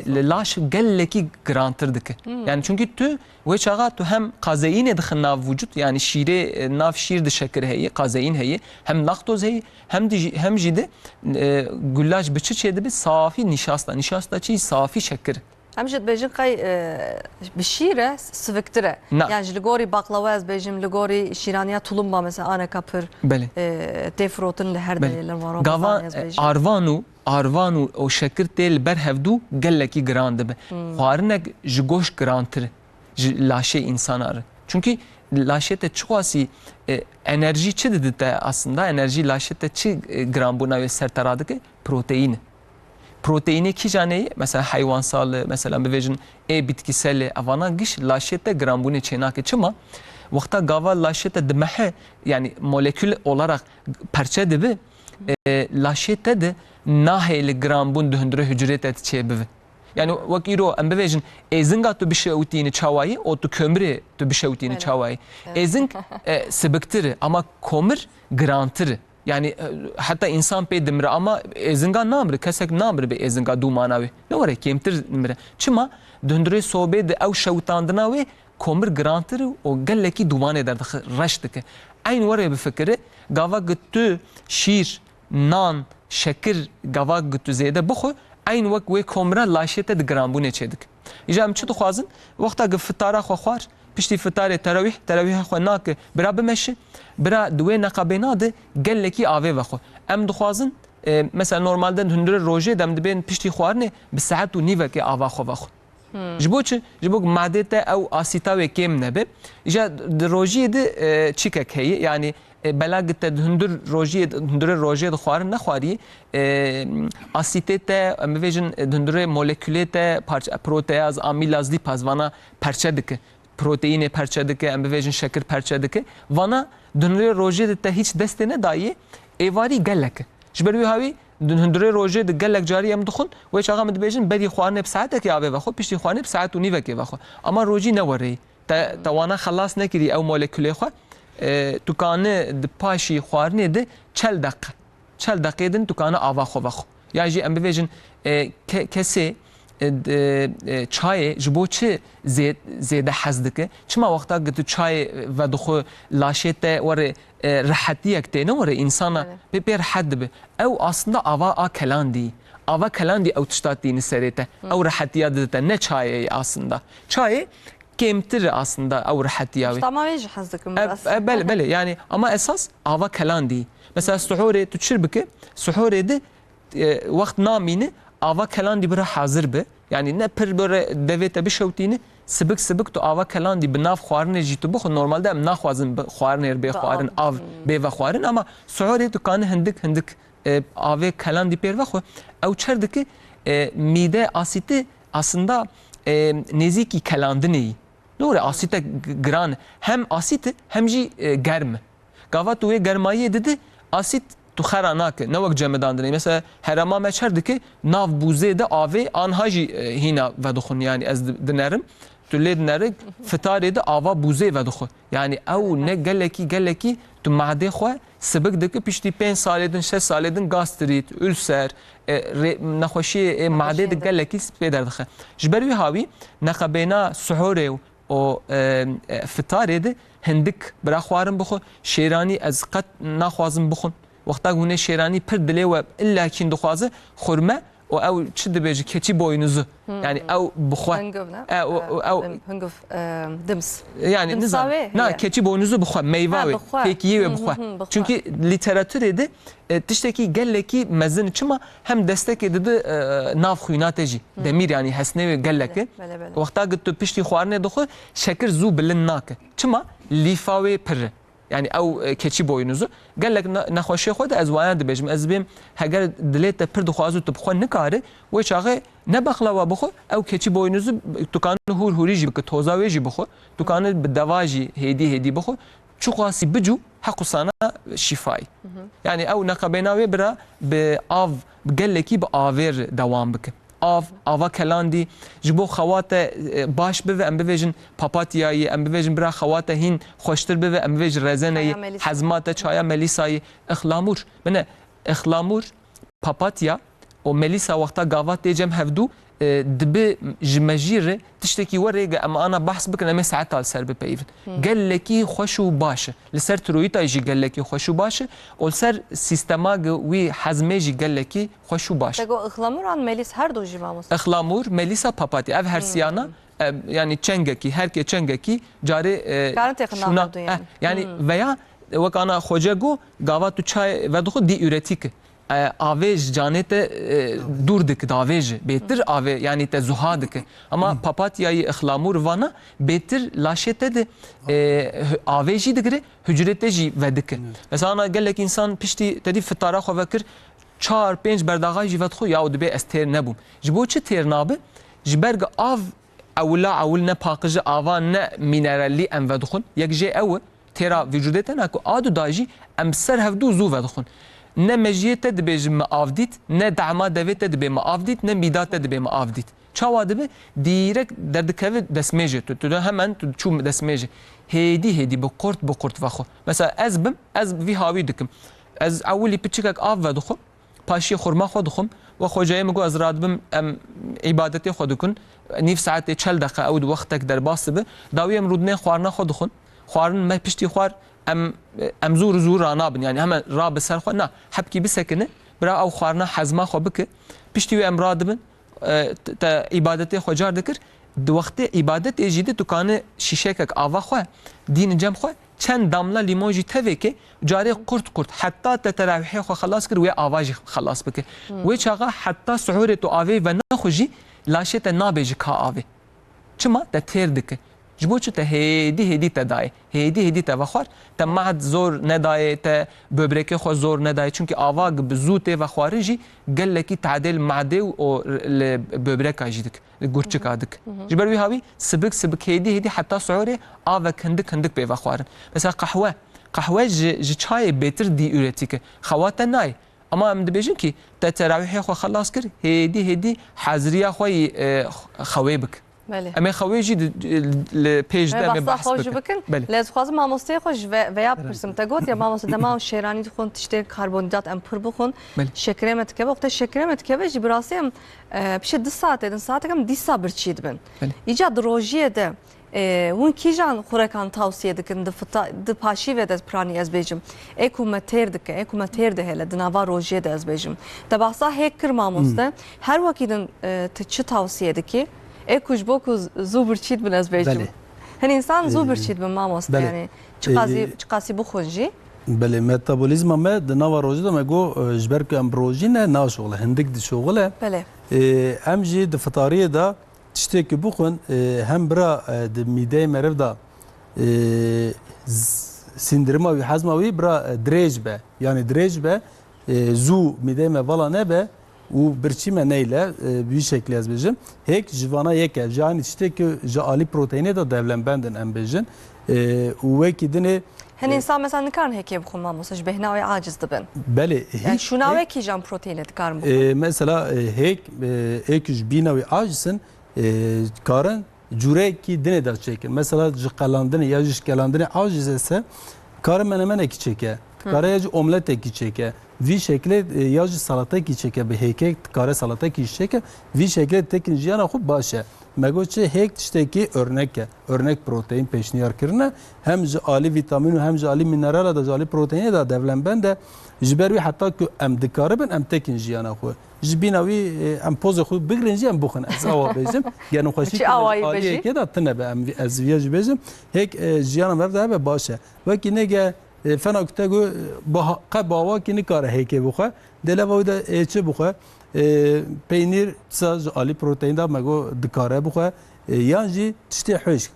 laş gelleki grantırdık yani çünkü tu ve çağa tu hem kazein edxin nav vücut yani şire nav şiir de şeker heyi kazein heyi hem laktoz heyi hem jide güllaç biçi çedi bir safi nişasta çi safi şeker همجد بيجن قي بشيرة سفكترة يعني لغوري بقلاواز بيجن لغوري شيرانيا طلمبا مثلا أنا كابر تفروتن لهر ده للمرو arvanu o şeker tel berhevdu gelleki grande be xwarnek ji goş grantır laşe insanar Çünkü laşete çuğası enerji çi dedi de aslında enerji laşete çi gram buna ve sertaradık protein. Proteini ki caneyi mesela hayvansal mesela bevejin bitkisel avana giş laşete gram bunu çenake çıma vakta gava laşete demehe yani molekül olarak parça dibi laşete de naheli gram bun döndüre hücret et çebivi. Yani vakiro em bevejin ezinga tu bişevtini çavayı o tu kömre tu bişevtini çavayı. Ezing sebektir ama komir grantır. Yani hatta insan pe demir ama ezinga namr kesek namr be ezinga dumanavi. Ne var kemtir demir. Çıma döndüre sohbet ev şevtandına ve komir grantır o gelleki duman eder raştık. Aynı var ya bir fikri gava gıttı şir nan şekir gava gıttı zede bu aynı vakt ve komra laşete de grambune çedik. İcam çu duxazın vakta gıftara xoxar pişti fitare teravih xo nak bira bemeşi bira duwe naqabena de gelleki ave ve xo em duxazın mesela normalde hündüre roje dem de ben pişti xwarne bi saat u nive ke ava xo ve xo jibok madete ev asita ve kem nebe ija roje de çikek heyi yani بلاغت هندر روجی دخوار نخواری اسیته امویژن هندر مولکولیت پروتئاز امیلاز لیپاز وانا پرچه دکه پروتئین پرچه دکه امویژن شکر پرچه دکه وانا هندر روجی ده هیچ دسته نه دایی ایواری گلک جبروی هاوی هندر روجی ده گلک جاری ام دخون و چاقا مدبیجن بدی خوانه بساعته که آبه وخو پیشتی خوانه بساعت و نیوه که وخو اما روجی نوری توانا خلاص نکری او مولکولی خو تکانه د پاشی خوارنه ده 40 دقیقه دن تکانه آوا خو وخو یا جی ام بویژن کسی çay jibo çi zede hazdike çima vakta gıtı çay ve duxu laşete var rahatiyek te ne var insana bir had be ev aslında ava kelandi ev tiştatini serete ev rahatiya de ne çay aslında çay kemtir aslında ev rahatiya tamam vej hazdıkım biraz bele yani ama esas ava kelandi mesela suhure tutşirbike suhure de vakt namini ava kelandi bira hazır be yani ne per böyle devete bir şevtini sıbık tu ava kelandi binaf xwarne jitu bu normalde em naxwazin xwarne be xwarin av be ve xwarin ama suhure tu kan hindik ave kelandi per ve xo ev çerdiki mide asiti aslında neziki kelandini doğru asite gran hem asiti hem ji germ gavat ve germayı dedi asit tu xeranak ne vak cemedandını mesela herama meçerdiki nav buze de ave anhaji hina ve duxun yani ez dinerim tülle dinerik fitare de ava buze ve duxu yani ev ne geleki tu made xo sebek deki pişti 5 saledin 6 saledin gastrit ülser نخوشی معده دگل کی پیدا دخه جبروی هاوی نخبینا سحوره و فطاره ده هندک برا خوارم بخو شیرانی از قط نخوازم بخون وقتا گونه شیرانی پر دلی و الا کین دخوازه خورمه و او چه دبیجی keçi boynuzu yani او بخوا او هنگف دمس yani ne keçi boynuzu bخوا meyve ve peki ve bخوا çünkü literatürde tişteki gelleki mezin çıma hem destek edildi nav xuynateji demir yani hasne ve gelleke vaqta gittu pişti xwarne doxu şeker zu bilin nak çıma lifa ve pir yani ev keçi boynuzu gellek naxoşi xwe de ez wayan dibêjim ez bêm heger dilê te pir dixwazu tu bixwe nikare wê çaxê ne bexlava bixwe ew keçi boynuzu tu kanî hûr jî bike toza wê jî bixwe tu kanî bi deva jî hêdî bixwe çi xwasî bicu heqû sana şîfayî yani ew neqebêna wê bira bi av gellekî bi avêr dewam bike ava kelandi ji bo xewate baş bive em bivêjin papatyayê em bivêjin bira xewate hîn xweştir bive em bivêjin rezeneyê hezmate çaya melisayê ixlamûr bine ixlamûr papatya û melîsa wexta gavat tê cem hevdû dibi ji mejîrê tiştekî werê em ana behs bikin em ê saetal ser bipeyivin gellekî xweş û baş e li ser tiroîdayê jî gellekî xweş û baş e û li ser sîstema wî hezmê jî gellekî xweş û baş e ixlamûr an melis her do jî mamoste ixlamûr melîsa papatya ev hersiyana yani çengekî herkê çengekî carê yani veya wek ana xwece got gava tu çay vedixwe dî üretîk avê ji canê te dûr dike davê jî bêtir avê yanî te zuha dike ama papatyayê ixlamûr vana bêtir laşê te de avê jî digire hücrê te jî vedike mesela gelek insan piştî te dî fitara xwe vekir 4-5 berdaxay jî vedixwe ya dibe ez têr nebûm ji bo çi têr nabe ji ber av ewla ewil ne paqij ava ne mineralî em vedixwin yek jê ew têra vücudê te ne ku adu da jî em ser hevdû zû vedixwin ne mejiyê te dibêjin me avdît ne dema devê te dibe me avdît ne mîda te dibe me avdît çawa dibe dîrek derdikeve destmêjê tu hemen tu çû destmêjê hêdî bi qurt vexwe mesela ez bim ez vî hawî dikim ez ewilî piçikek av vedixwim paşiyê xurma xwe dixwim ve xwecayê min got ez radibim em îbadetê xwe dikin nîv saetê çel deqe ew di wextek derbas dibe dawî em rûdinê xwarina xwe dixwin xwarin me piştî xwar em zûr ranabin yani hemen ra bi ser xwe na hepkî bisekine bira ew xwarina hezma xwe bike piştî wê em radibin te îbadetê xwe car dikir di wextê îbadetê jî de dukane şîşekek ava xwe dînin cem xwe çend damla limon jî tevêke carê qurt heta te teravihê xwe xelas kir wê ava jî xelas bike wê çaxa heta suhurê tu avê ve naxwe jî laşê te nabêje ka avê çima te têr dike ji bo çi te hêdî te daye hêdî te vexwar te mehed zor nedaye te böbrekê xwe zor nedaye çünkü ava bi zû tê vexwarin jî gelekî tedêl meedê û li böbreka jî dik li gurçika dik ji ber wî havî sibik hêdî heta suhurê avek hindik pê vexwarin mesela qehwe ji çayê bêtir dî üretîke xewa te nayê ama em dibêjin ki te teravihê xwe xelas kir hêdî heziriya xwe xewê bik Em ê xewê jî li pêj de me behs bikin. Lez xwazim mamosteyê xwe ji veya pirsim te got ya mamoste dema şêranî dixwin tiştê karbonhîdrat em pir bixwin şekerê me dikeve wextê şekerê me dikeve jî bi rastî em pişê 2 saetê din saetek em dîsa birçî dibin îca di rojiyê de hûn kîjan xurekan tawsiye dikin di paşî ve de pranî ez bêjim ê ku me têr dike ê ku me têr dihêle di nava rojiyê de ez bêjim te behsa hêk kir mamoste her wekî din tu çi tawsiye dikî ê ku ji bo ku zû birçî dibin ez bêjim hin însan zû birçî dibin mamoste yani çi qasî bixwin jî Belê metabolîzma me di nava rojê de me got ji ber ku em rojî ne naşoxile hindik dişoxile em jî di fitariyê de tiştekî bixwin hem bira di mîdeyê meriv da sindirima wî hezma wî bira dirêj be yani dirêj be zû mîdeyê me vala nebe û birçî me neyle wî şeklî ez bêjim hêk ji vana yeke ji anî tiştekî ji alî proteinê de devlenbendin em bêjin û wekî dinê hin însan mesela nikarin hêkê bixwin mamoste ji bêhna wê aciz dibin belê yani şûna wekî jan proteinê dikarin bixwin mesela hêk ji bîna wî acizin karin cûrekî dinê de çêkin mesela ji qelandinê ya ji şkelandinê aciz ese karin menemenekî çêke kare ya ji omletekî çêke vî şeklê ya ji salatekî çêke bi hêkek kare salatekî çêke vî şeklê tekin jiyana xwe baş e me got çi hêk tiştekî örnek e örnek protein pêşniyar kirine hem ji alî vîtamîn û hem ji alî mineral de ji alî proteinê de devlenbend e ji ber wî heta ku em dikaribin em tekin jiyana xwe ji bîna wî em pozê xwe bigirin jî em bixwin ez awa bêjim genû xweşî aliyekê de tune be em ez vîya jî bêjim hêk jiyana me de hebe baş e wekî nege fena ku te got qe bawakî nikare hêkê bixwe dêleva wî de çi bixwe peynîr sa ji alî proteîn de me got dikare bixwe yan jî tiştê xweşk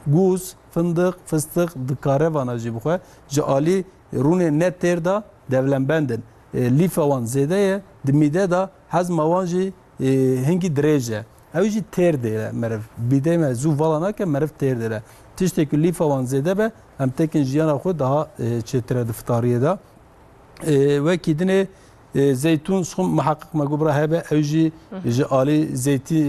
gûz fındık fıstık dikare vana jî bixwe ji alî rûnê ne têr da devlenbendin lîfa wan zêde ye di mîde da hezma wan jî hingî dirêj e ew jî têr dêre meriv bîdê me zû vala nake meriv têr dêre tiştekî lîfa wan zêde be em tekin jiyana xwe daha çêtir e di fitariyê de wekî dinê zeytûn xwe miheqqiq me got bira hebe ew jî ji alî zeytî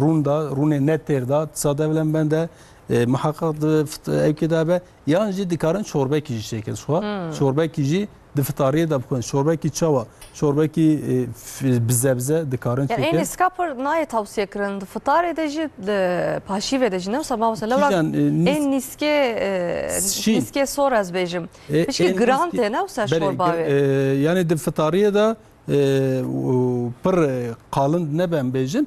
rûn da rûnê ne têr da tisa devlenbend e miheqqiq di evkê de hebe yan jî dikarin çorbekî jî çêkin xwe çorbekî jî di fitariyê de bixwin çorbekî çawa çorbekî bi zebze dikarin çêkin yani skapır nayê tawsiye kirin di fitarê de jî di paşî ve de jî ne wisa mamoste lewra ên nîskê sor ez bêjim piştî giran tê ne wisa şorba wê yani di fitariyê de pir qalin nebe em bêjin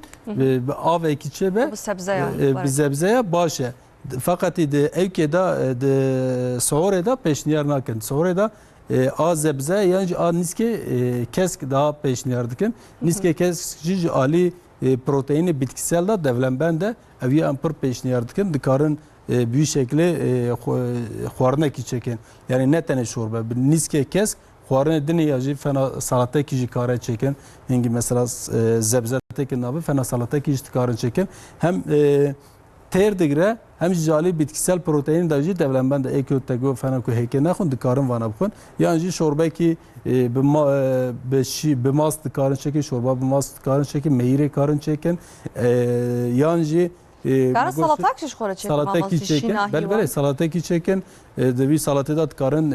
bi avekî çêbe bi zebzeya baş e feqetî di evkê de di sihorê de pêşniyar nakin sihorê de a zebze yani a niske kesk daha peşniyar dikin. Niske kesk jî ali proteini bitkisel da devlemben de evi ampır peşniyar dikin. Dikarın büyük şekilde xwarinekî çekin. Yani ne tane şorbe. Niske kesk xwarinê dinê ya jî fena salatekî jî kare çekin. Hingî mesela zebzetekî navê fena salatekî jî dikarin çekin. Hem têr digire hem jî alî bitkisel protein da jî devlemben de êkû tego fena ku hêkê nexwin dikarin vana bixwin. Yan jî şorbekî bi mas dikarin çekin, şorba bi mas dikarin çekin, meyîrê karin çekin. Yan jî Kara salatak şiş xore çekin. salatekî çekin. Belbele salatekî çekin. Devî salatê da dikarin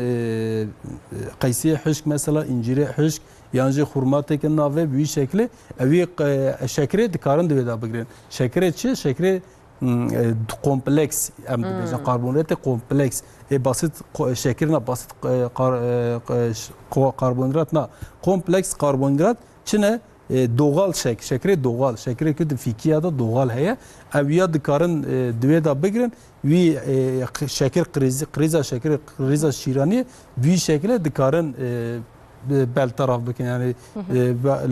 qeysiyê hişk mesela incirê hişk yan jî xurma tekin navê büyük şekli evî şekerê dikarin divê da bigirin. Şekerê çi? Şekerê kompleks em dibêjin karbonhidratê kompleks. Basit şekerina basit karbonhidrat na kompleks karbonhidrat çine doğal şekerê doğal şekerê ku di fîkiya da doğal heye ev ya dikarin divê da bigirin wî şeker kriza şeker kriza şîranî büyük şekilde dikarin beltaraf bikin yani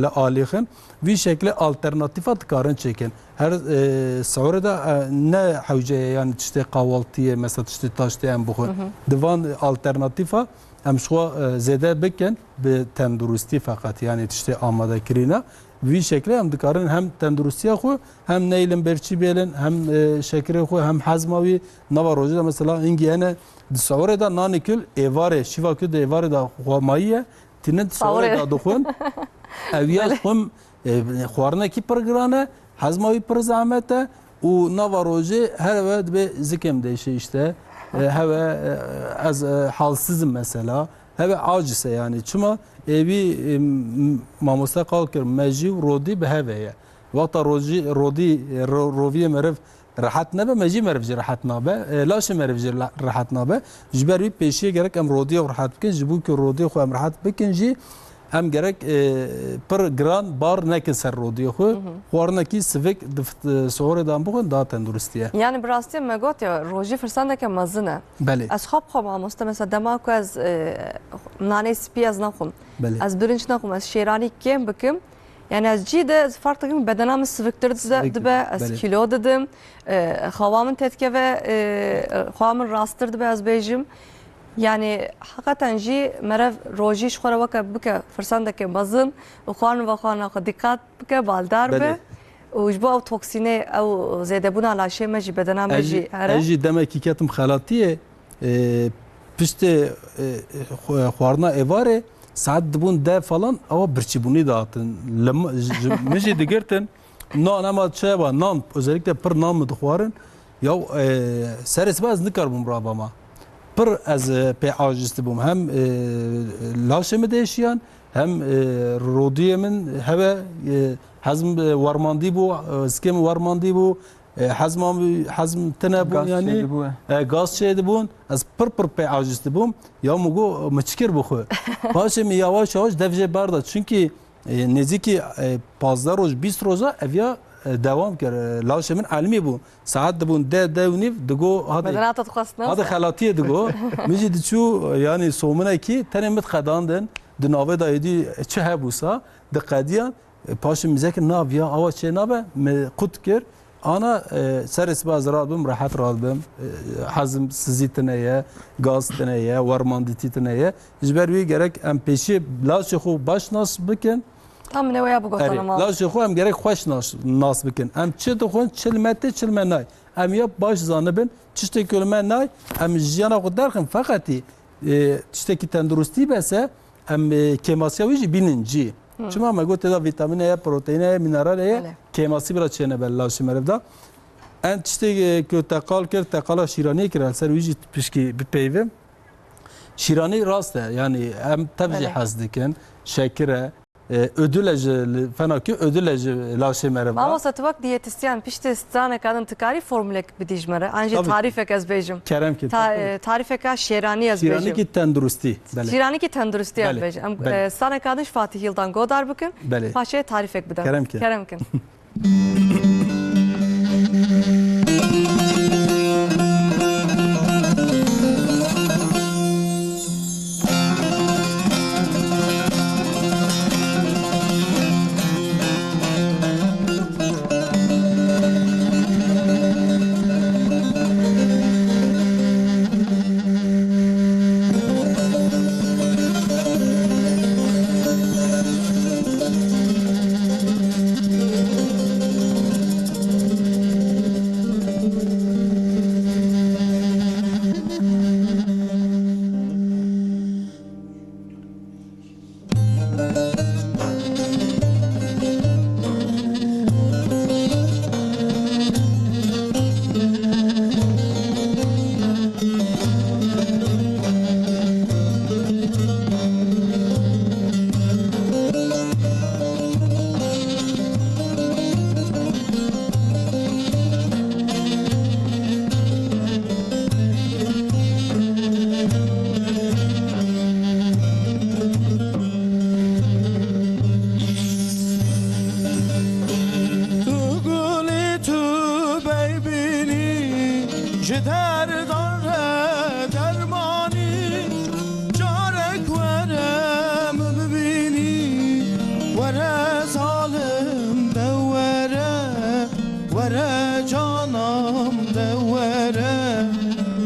li alîxin vî şekilde alternatifa dikarin çekin. Her Sewreda ne hewceye yani tiştê kahvaltıye mesela tiştê taştê em bixwin. Divan alternatifa em şwa zêde bikin bi tendurustî feqet yani tiştê amadekirîne. Vî şekilde em dikarin hem tendurustiya xwe hem neylin berçî bêlin hem şekerê xwe hem hezma wî nava rojê de mesela hingî hene di Sewreda nanê kul êvarê şîva ku di êvarê da xwemayî ye tînin di Sewrê da dixwin ev ya xwim xwarinekî pir giran e hezma wî pir zehmet e û nava rojê her ev dibe zikem değişe işte heve ez halsizim mesela heve acise yani çima evi mamosta kalkır mecî rodi be heveye vaqta rodi roviye meriv rahat nabe mecî meriv jî rahat nabe laşê meriv jî rahat nabe ji ber wî pêşiye gerek em rodiye rahat bikin ji bo ku rodiye xwe em rahat bikin jî em gerek pir giran bar nekin ser rodiye xwe xwarinekî sivik Sewrê da bixwin daha tendurustiye. Yani bi rastî me got ya rojî firsandeke mezin e. Belê. Ez xwe bixwe mamoste mesela dema ku ez nanê spî ez naxwim. Belê. Ez birinç naxwim ez şêranî kêm bikim. Yani ez cî de fark dikim bedena min siviktir dibe ez kilo didim. Xewa min tetkeve xewa min rasttir dibe ez bêjim. Yani hakikaten jî merev rojî ji xwe re weke bike firsandeke mezin û xwarin ve xwarina xwe dikkat bike baldar be û ji bo ew toksînê ew zêdebûna laşê me jî bedena me jî here. Ez jî demekî ketim xelatiyê piştê xwarina êvarê saet dibûn de falan ewa birçîbûnî datin. Min jî digirtin nan ema çeva nan özellikle pir nan mi dixwarin ya serê sibe ez nikarbûm rabama. Pir ez pê aciz dibûm hem laşê min değişiyan hem rodiyê min heve hezm warmandî bû zikê min warmandî bû hezm tune bûn yani gaz çê dibûn ez pir pê aciz dibûm ya min got min çikir bixwe paşê min yavaş yavaş dev jê berda çünkü nêzîkî 15 roj 20 roja ev ya devam kir laşê min elmî bû saet dibûn de û nîv digo Bedena te dixwastin hadi xelatiyê digo min jî diçû yani sominekî tenê min xedandin di navê da êdî çi hebûsa di qediyan paşê min zekir nav ya awa çê nabe me qut kir ana serê sibe ez radibim rehet radibim hezm sizî tune ye gaz tune ye warmandîtî tune ye ji ber wî gerek em pêşî laşê xwe baş nas bikin tam ne waya bigotan ma. laşê xwe em gerek xweş nas bikin em çi dixwin çilmetê çilme nay em ya baş zanibin tiştekî me nay em jiyana xwe derxin feqetî tiştekî tendurustî bese em kêmasiya wî jî bînin cî. Çima me got da vitamine ye, proteine ye, minerale ye, kêmasî bira çêne bel laşê meriv da. Em tiştê ku teqal kir, teqala şîraniyê kir ser wî jî pişkî bipeyvim. Şîranî rast e yani em tev jî hez dikin, şekir e, ödül ji fenakî ödül ji laşê meriv da. Mamosta tu wek diyetisyen piştî stranekadan tikarî formülek bidîj me re an jî Tabii. tarîfek ez bêjim. Kerem ki. Tarîfeka şêranî ez bêjim. Şîranî ki tendurustî. Şîranî stranekadın ez Belê. bêjim. Em Belê. stranekadin ji Fatih Yıldan godar bikin. Belê. Paşê tarîfek bidin. Kerem ki. Kerem kin.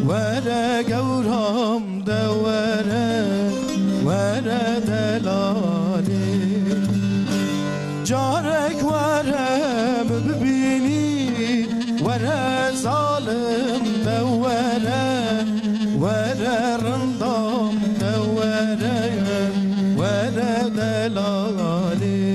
وره گورم دوره وره دلالی جارک وره ببینی وره ظالم دوره وره رندام دوره وره دلالی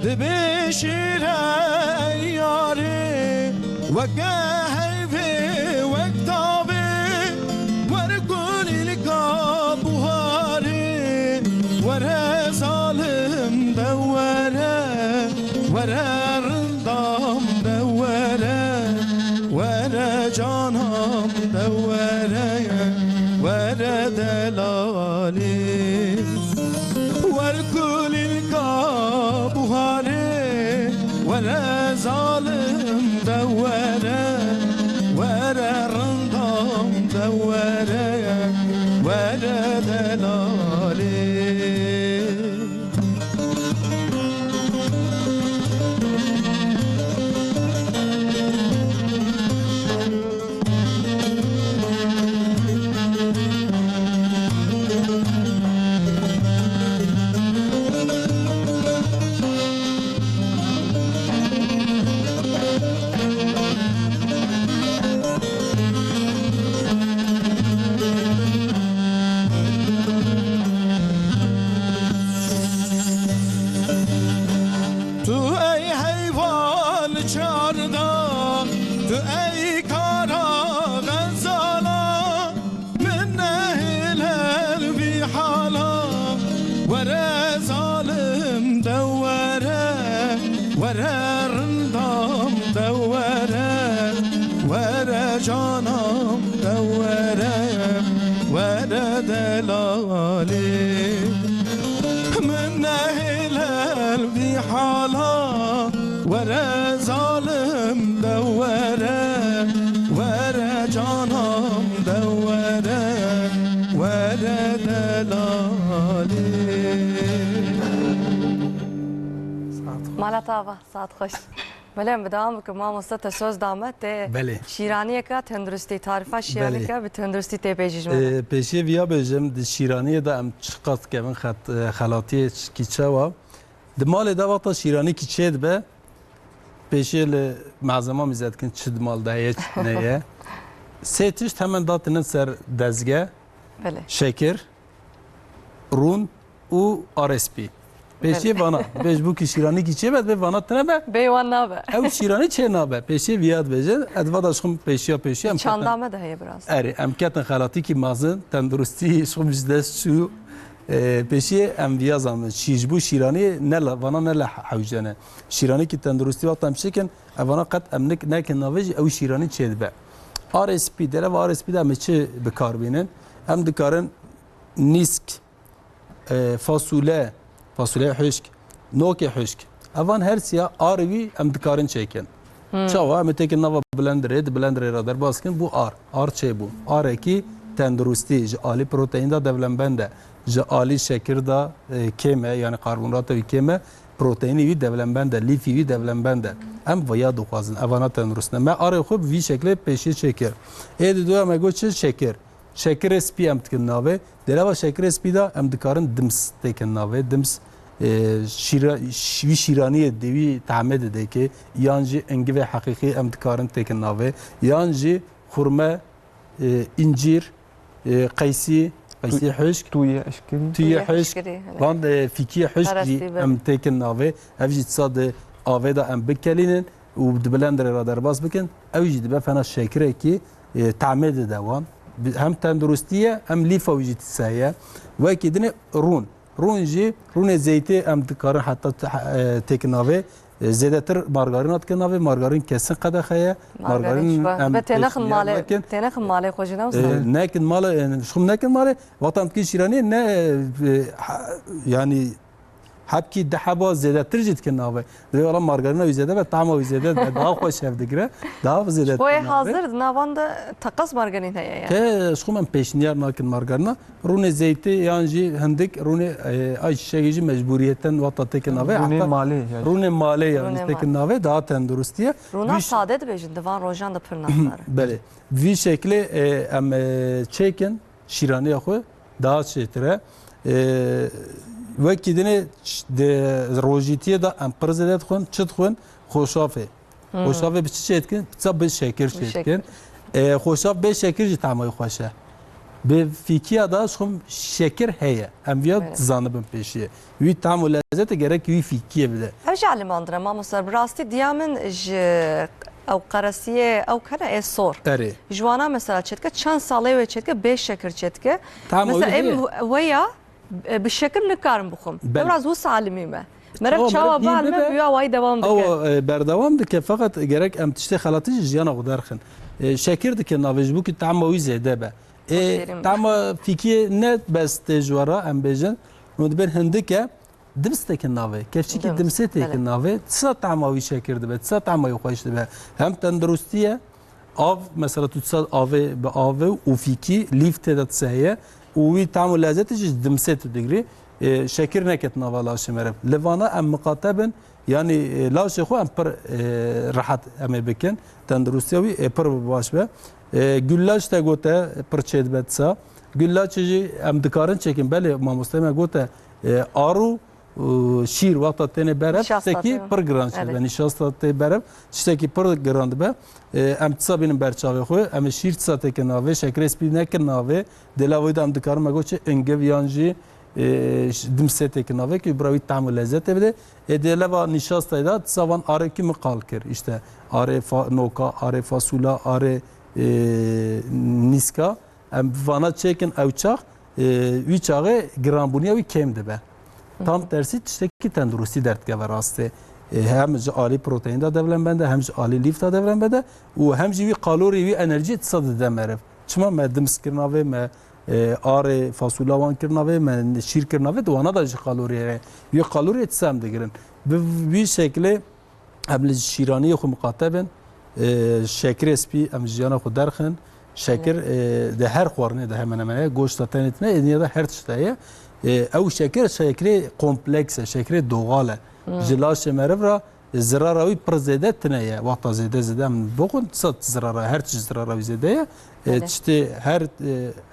دبشير ياري وقهيفي وكتابي ورقول لك بوهاري ورا ظالم دوره ورا رندام دوره ورا جانم دوره ورا دلالي ورقول لك بوهاري ورا ظالم دوره ورا رندام دوره ورا دلالي تو ای حیوان چاردان تو ای کارا غزالا من نهل بی حالا وره ظالم دوره وره رندام دوره وره جانم دوره وره دلالی من نهل بی حالا وره ظالم دوره وره جانم دوره وره دلالی مالا تابا ساعت خوش بله بدام که ما مستت سوز دامه ته بله. شیرانی که تندرستی تعریف شیرانی بله. که به تندرستی ته بیجیش پیشی ویا بجم د شیرانی دا ام چقدر که من خلاطی کیچه و د مال دا وقتا شیرانی کیچه به پیشی معظمه میزد کن چه مال دا هیچ نیه سه تشت hemen داتنن سر دزگه بله شکر رون و آرسپی پیشی وانا بیش بو که شیرانی کیچه بد به وانا تنه بیوان نابه او شیرانی چه نابه پیشی ویاد بجه ادواد شخم پیشی ام چاندامه ده هی براست اری ام کتن خلاطی کی مازن تندرستی شخم جدست شو پیشی ام ویازم شیجبو شیرانی نلا وانا نلا حوجنه شیرانی کی تندرستی وقت ام شکن وانا قد ام نک ناوج او شیرانی چه به آر اس پی دره و آر اس پی ده چه به کار بینن ام دکارن نیسک فاصوله حشک نوک حشک اوان هر سیا آروی ام دکارن چکن چاوا ام تکن نوا بلندر را در باز کن بو آر چه بو آر کی تندرستی عالی پروتئین دا دولنبنده عالی شکر دا کمه یعنی کربنات وی کمه پروتئینی وی دولنبنده لیفی وی دولنبنده ام ویا دو خوازن اوانا تندرستنه ما آر خوب وی شکل پیشی شکر اید دو ام گو چه شکر اسپی ام تکن ناوه دروا شکر اسپی دا ام دکارن دمس تکن ناوه دمس شیرانی دوی تعمد ده که یانجی انگیو حقیقی ام دکارن تکن ناوه یانجی خرمه انجیر قیسی حشک توی حشک وان فیکی حشک ام تکن ناوه اوجی تصاد آوه دا ام بکلینن و بلندر را در باز بکن اوجی دبه فنا شکره که تعمد دوان هم تندرستیه هم لیفا وجی تسایه و که دنه رون جی رون زیتی ام دکارن حتی تکناوه زیادتر مارگارین که ناوی مارگارین کسی قدر خیه به تنخ ماله خوشی نوستن نکن مال شخم نکن مال وقتی که شیرانی نه یعنی حبکی ده حبا زیادتر جد که ناوی دوی والا مارگارین وی زیاده و طعم وی زیاده daha خوش هف دگره daha زیادت خوی حاضر نوان ده تقص مارگارین هیا که شخم پیشنیار نکن مارگارین رون زیتی یعنی هندک رون ay شیجی مجبوریتن وقتی که ناوی رون مالی yani تک ناوی daha تندرستیه رونا ساده de bejin divan rojan da pırnakları بله وی شکل ام چیکن شیرانی خو daha چیتره وکی دنه روجیتیه دا ام پرزدت خون چت خون خوشافه خوشافه به چی کن بسا به شکر کن خوشاف به شکر جی تعمای خوشه به فیکیا دا شخم شکر هیه ام ویا زانبم پیشیه وی تعم و لذت گرک وی فیکیه بده هجا علماندره ما مصر براستی دیامن او قرصیه او کنه صور اره جوانا مثلا چتکه چند ساله و چتکه 5 شکر چتکه مثلا ام ویا بالشكل نكارم بخم براز وس عالمي ما مرك شوا بعلم بيا وايد دوام دك او بردوام دك فقط جرك ام تشتي خلاطي جيانا غدارخن شاكر دك نافج بوك تعموي زياده با تعم فيكي نت بس تجوارا ام بيجن ودبن هندك دمستك النافي كشيك دمستك النافي تسا تعموي شاكر دبا تسا تعموي خوش دبا هم تندرستيه اف مثلا تسا افي باوي وفيكي ليفت تسهيه وی طعم و لذتش دمسه دگری شکر نکت نوالا شمرب لوانا ام مقاطبن یعنی لاش خو ام پر راحت ام بکن تندرستی وی پر باش به گلاش تا گوته پر چید بتسا گلاش جی ام دکارن چکن بله ما مستمع گوته آرو شیر وقت تنه برب سکی پر گران شد و نشاست تی برب سکی پر گراند به ام تصابین برچاوی خو ام شیر تصاته که ناوی شکر اسپی نکن ناوی دلاوی دام دکار مگو چه انگو یانجی دمسته که ناوی که براوی طعم و لذت بده دلاوا نشاست ایدا تصابان آره کی مقال کر işte آره نوکا آره فاصولا آره نیسکا ام وانا چکن اوچاق وی چاغه گرانبونیا وی کم ده tam tersi tişteki tendurusти dert ve rastı hem ali protein da devlen bende hem ali lif da devlen bende ve hem vi kalori ve enerji تصد demerev çma medim skirnave me are fasula wan kirnave me şir kirnave de ona da kalori ve kalori tsam de girin bir şekilde hem şirani xu muqataben şeker espi em jiyana xu derxin şeker de her xwarne de hemen hemen goşt da tenetme ya da her tişteye او شکر شکری کمپلکس شکری دوغاله جلاش مرورا زراراوی پرزیده تنیه وقت زیده من بخون صد زرارا هر چیز زراراوی زیده چتی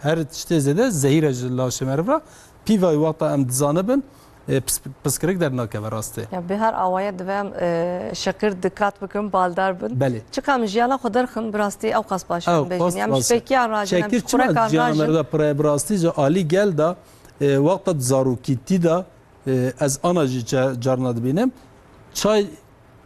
هر چتی زیده زهیر جلاش مرورا پیوای وقت ام دزانبن پسکرک در ناکه وراسته یا به هر آوایه دوام شکر دقت بکن بالدار بن بله چقدر جیانا خودر خن براستی او قص باشن بجنی ام شپکی راجن شکر چما جیانا مردا پر براستی جو عالی گل دا وقت زاروکیتی دا از آن جارنا بینم چای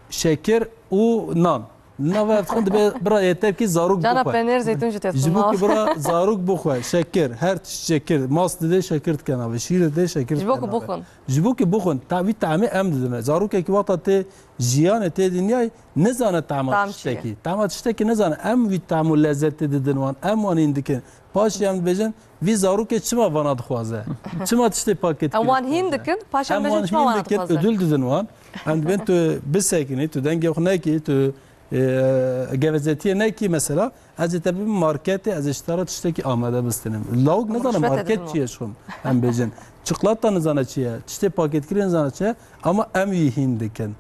شکر و نان نوع فند برای yeter ki zaruk Cana bukha. peynir zeytun jütet. Jibu ki bura zaruk bukha. Şeker, her şeker. Mas de şeker tkana, şir de şeker. Jibu ki bukhun. Jibu ki bukhun. Tabi tami em dedine. Zaruk ki vaqta te jiyan te dünyayı ne zana tamat işteki. Tamat işteki ne zana em vi tamu lezzeti dedin wan. Em wan indikin. Paşam bejin vi zaruk ki çima vana dxwaze. Çima tişte paket. Wan hindikin paşam bejin çima vana dxwaze. Ödül dedin wan. And ben tu bisekini tu denge xnaki tu gevezetiye ne ki mesela az tabi markete az iştarat işteki amade bistenim. Lavuk ne zaman market çiye şum hem bejin. Çikolata ne zaman çiye, çiste paket kiren zaman çiye ama em yihindiken.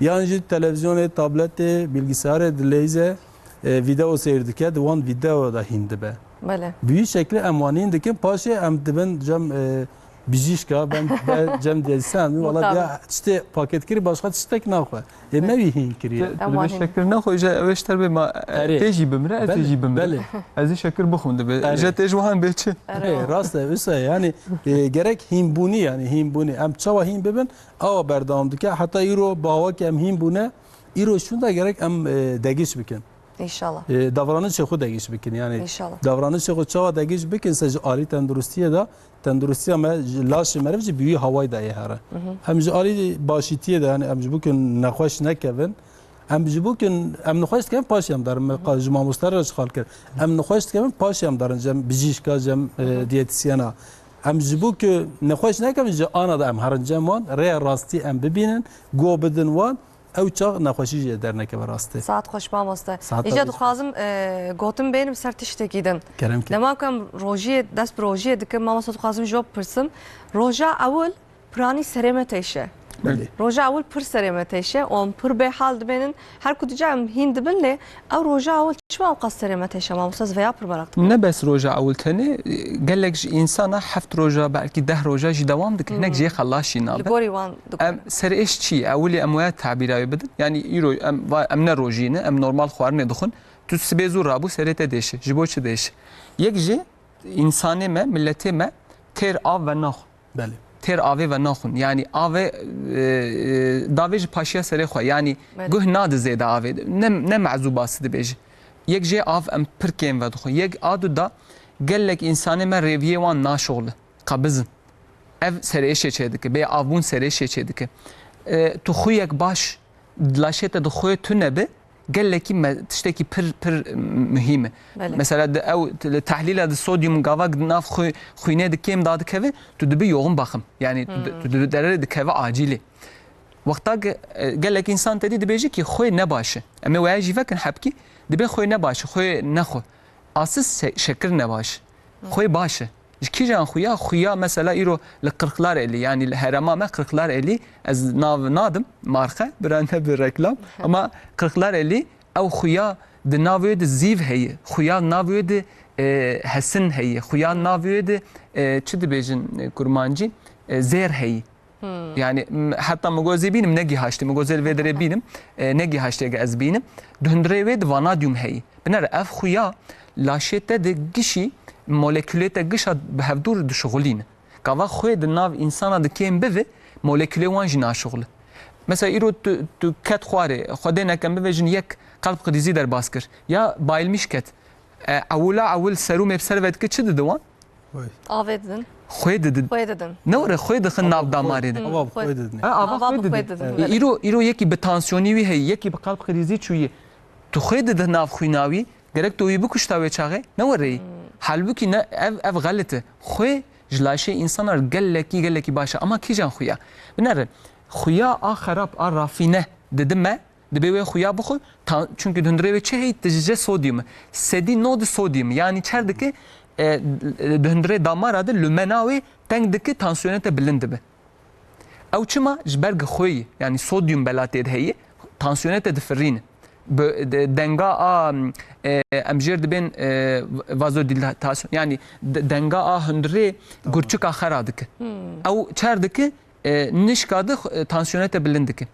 Yani televizyonu, tableti, bilgisayarı, dileyze video seyirdiken de one video da hindi be. Büyük şekli emvanindiken paşe em diben cem bijişka ben cem diyesem valla ya işte paket kiri başka çistek ne yapar? Ne bihin kiriye? Debe şeker ne koyca evşter be ma teji bimre teji bimre. Az şeker buxum debe. Je tejwahan beçi. Rast öse yani gerek himbuni yani himbuni em çava him bibin ava berdamdike hatta iro bawa ki em himbune iro şunda gerek em degiş bikin. İnşallah. davranış xwe degiş bikin yani İnşallah. davranış xwe çawa degiş bikin se ji alî tenduristiye da tenduristiya me ji laşê meriv jî büyî hawayê de here em ji alî başîtiye de yani em ji bikin nexweş nekevin em ji bikin em nixweş dikevin paşê em darin ji mamostera ji xal kir em nixweş dikevin paşê em darin cem bijîşka cem diyetisyena em ji bo ku nexweş nekevin ji ana da em herin cem wan rêya rastî em bibînin go bidin wan ew çax nexweşî jê dernekeve rastî. Saat xoş mamoste. Saat İca hoş. dixwazim gotim benim ser tiştekî din. Kerem ki. Lema kem rojiyê dest bi rojiyê dikim mamoste dixwazim ji we pirsim. Roja ewil piranî serê me têşe. Roja ewil pir serê me têşe û pir bêhal dibênin her ku dica em hîn dibin lê ew roja ewil çima ew qas serê me têşe mamoste ez veya pir merak dikim. Ne bes roja awul tenê gelek ji insana heft roja belkî 10 roja jî dewam dikin hinek jê xelaşî Li nabe gorî wan dikim. em serêş çi ewilê em waya tabîra bidin yani îro em ne rojîne em normal xwarinê dixwin tu sibê zû rabû serê te dêşe ji bo çi dêşe yek jî insanê me milletê me têr av ve naxwin Belê. têr avê ve naxwin yani avê davê ji paşiya serê xwe yani Belê. guh nadi zêde avê ne mezûbasî dibêje yek jê av em pir kêm ve dixwin yek adu da gelek insanê me rêviyê wan naşoxle qabizin ev serêşê çê dike bê avbûn serêşê çê dike tu xuyek baş laşê te di xuyê tu nebe gelekî tiştekî pir mühîm e Belê. mesela ew tehlîla di sodyum gavak di nav xwînê di kêm da dikeve tu dibî yoğun baxim yani tu derê dikeve acîlê wexta gelek insan te dî dibêje ki xwe ne baş e em ê weya jî vekin hepkî dibe xwe ne baş e xwe nexwe asîs şekir ne baş xwe baş e ji kîjan xuya mesela îro li Qirqlar Elî yani li herema me Qirqlar Elî ez nav nadim marxe birane bir reklam ama Qirqlar Elî ew xuya di navê de zîv heye xuya navê de hesin heye xuya navê de çi dibêjin kurmancî zêr heye yani hatta me gozê bînim ne gihaştê me gozê vê derê bînim ne gihaştê ez bînim di hundirê wê di vanadyum heye binêre ev xuya laşê te de gişî molekülê te gişa bi hevdûr dişuxulîne kava xwe di nav insana di kêm bive molekülê wan jî naşuxule mesela îro tu ket xwarê xwedê nekem bivêjin yek qalb qidîzî derbas kir ya bayilmiş ket ewila ewil serûmê bi ser ve dike çi didi wan Avê didin. xwe didin Xwe didin. ne were xwe dixin nav damarê de Ava xwe didin. ava Ava xwe xwe didin didin. îro yekî bi tansiyonî wî heye yekî bi qalb qidîzî çûyî tu xwe didi nav xwîna wî gerek tu wî bikuşta wê çaxê ne wereyî halbuki ne ev galet e xwe ji laşê insanar gelekî baş e ama kîjan xuya binêre xuya a xerab a rafîne didim me dibe wê xuya bixwe çünkü hundirê wê çi heye dijîje sodyum sedî no di sodyum yani çer dike di hundirê damara de li mena wê teng dike tansiyonê te bilind dibe ew çima ji ber xwe yani sodyum belatê de heye tansiyonê te difirîne denga a em jêr dibên vazodilatasyon yani denga a hundirê gurçika xera dike ew çer dike nişka de tansiyonê te bilind dike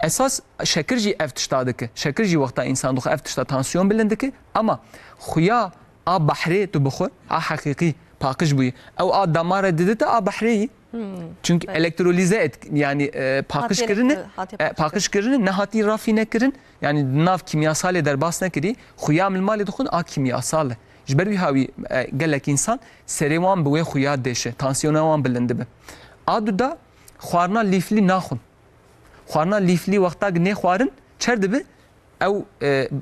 esas şekir jî ev tişta dike şekir jî wexta însan dixwe ev tişta tansiyon bilind dike ama xuya a behrê tu bixwe a heqîqî paqij bûyî ew a damarê didite a behrê çünkü elektrolize et yani paqij kirin ne hatî rafîne kirin yani nav kimyasalê derbas nekirî xuya milmalê dixwin a kimyasal e ji ber wî hawî gelek însan serê wan bi wê xuya dêşe tansiyona wan bilind dibe a du da xwarina lîflî naxwin xwarina lîflî wexta nê xwarin çer dibe ew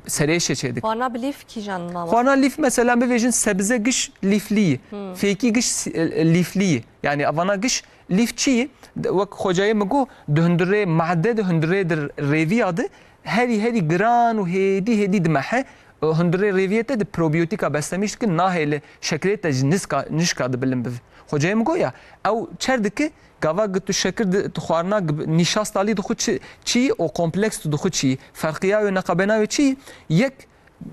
serêşê çê dike Xwarina bi lîf kîjan nava. xwarina lîf mesela bivêjin sebze giş lîflî fêkî giş lîflî yani avana giş lîfçî wek xwecayê min got di hundirê mehde di hundirê di rêviya de herî giran û hêdî dimehe hundirê rêviyê te di probiyotîka beslemiş dikin nahê li şekerê te ji nişka dibilin bive xwecayê min got ya ew çer dike gava tu şekir tu xwarina nîşastalî dixwe çî o kompleks tu dixwe çî ferqiya wê neqabena wê çî yek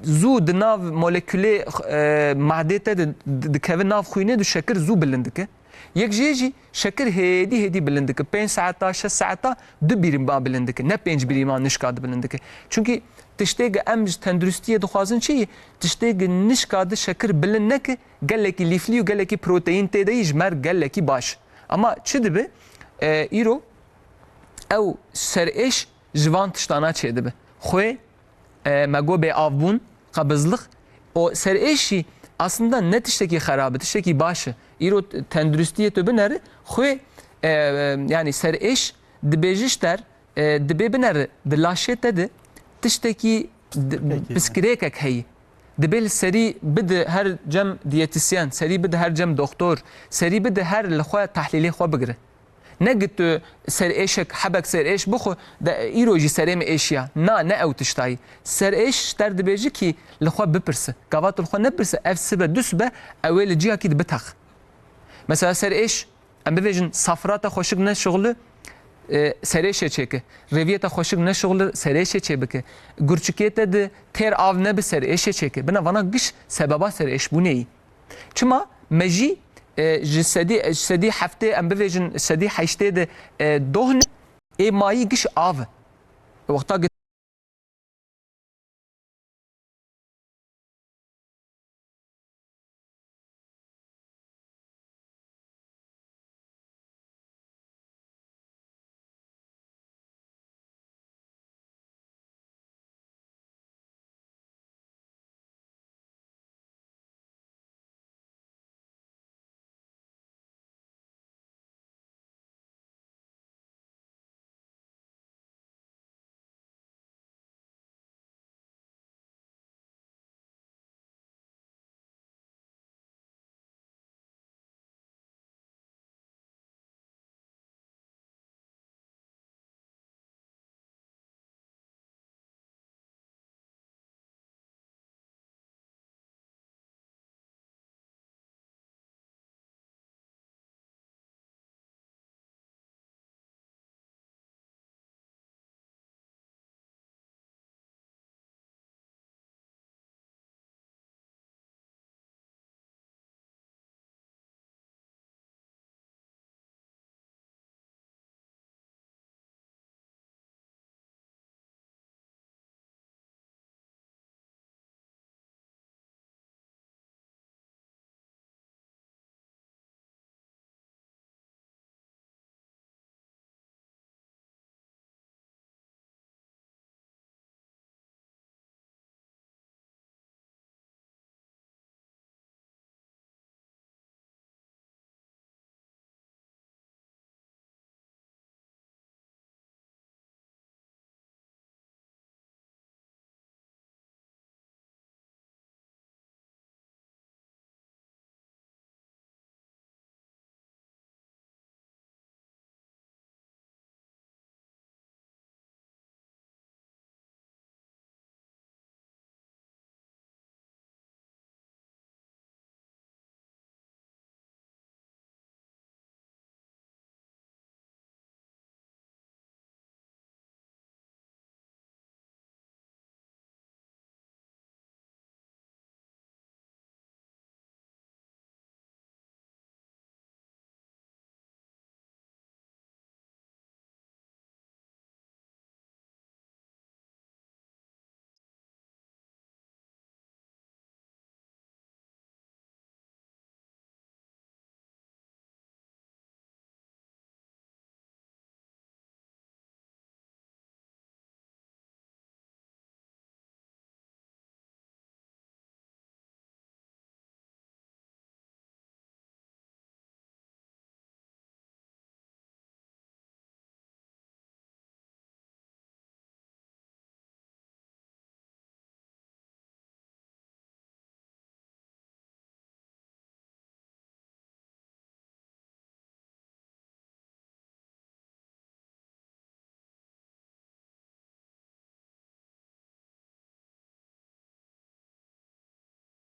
zû di nav molekülê mehdê te dikeve nav xwînê du şekir zû bilind dike yek jê jî şekir hêdî bilind dike 5 saeta 6 saeta du bîrîma bilind dike ne 5 bîrîma nişka bilind dike çünkü tiştê em ji tenduristiyê dixwazin çi tiştê nişka di şekir bilind neke gelekî lîflî û gelekî proteîn tê de ji mer gelekî baş ama çi dibe îro ew serêş ji van tiştana çê dibe xwe مگو به آبون قبضلق o serêşî aslında ne tiştekî xerabı, tiştekî baş e. İro tenduristiyê tu binere, xwe yani serêş dibêjî der, dibê binere di laşê te de tiştekî piskirêkek heye. Dibê li serî bide her cem diyetisyen, serî bide her cem doktor, serî bide her li xwe tehlîlê xwe bigire. نگت سرعشک حبک سرعش بخو د ایروجی سریم اشیا نه او تشتای سرعش در دبیجی کی لخوا بپرسه گوات لخوا نپرسه اف سبه دوسبه اول جیا کی بتخ مثلا سرعش ام بویجن صفرات خوشک نه شغل سرعش چکه رویت خوشک نه شغل سرعش چه بکه گرچکیت د تر آو نه به سرعش چکه بنا وانا گش سببا سرعش بونی چما مجی جسدی هفته ام بویژن سدی هشته ده دهن ای مایی گش آو وقتا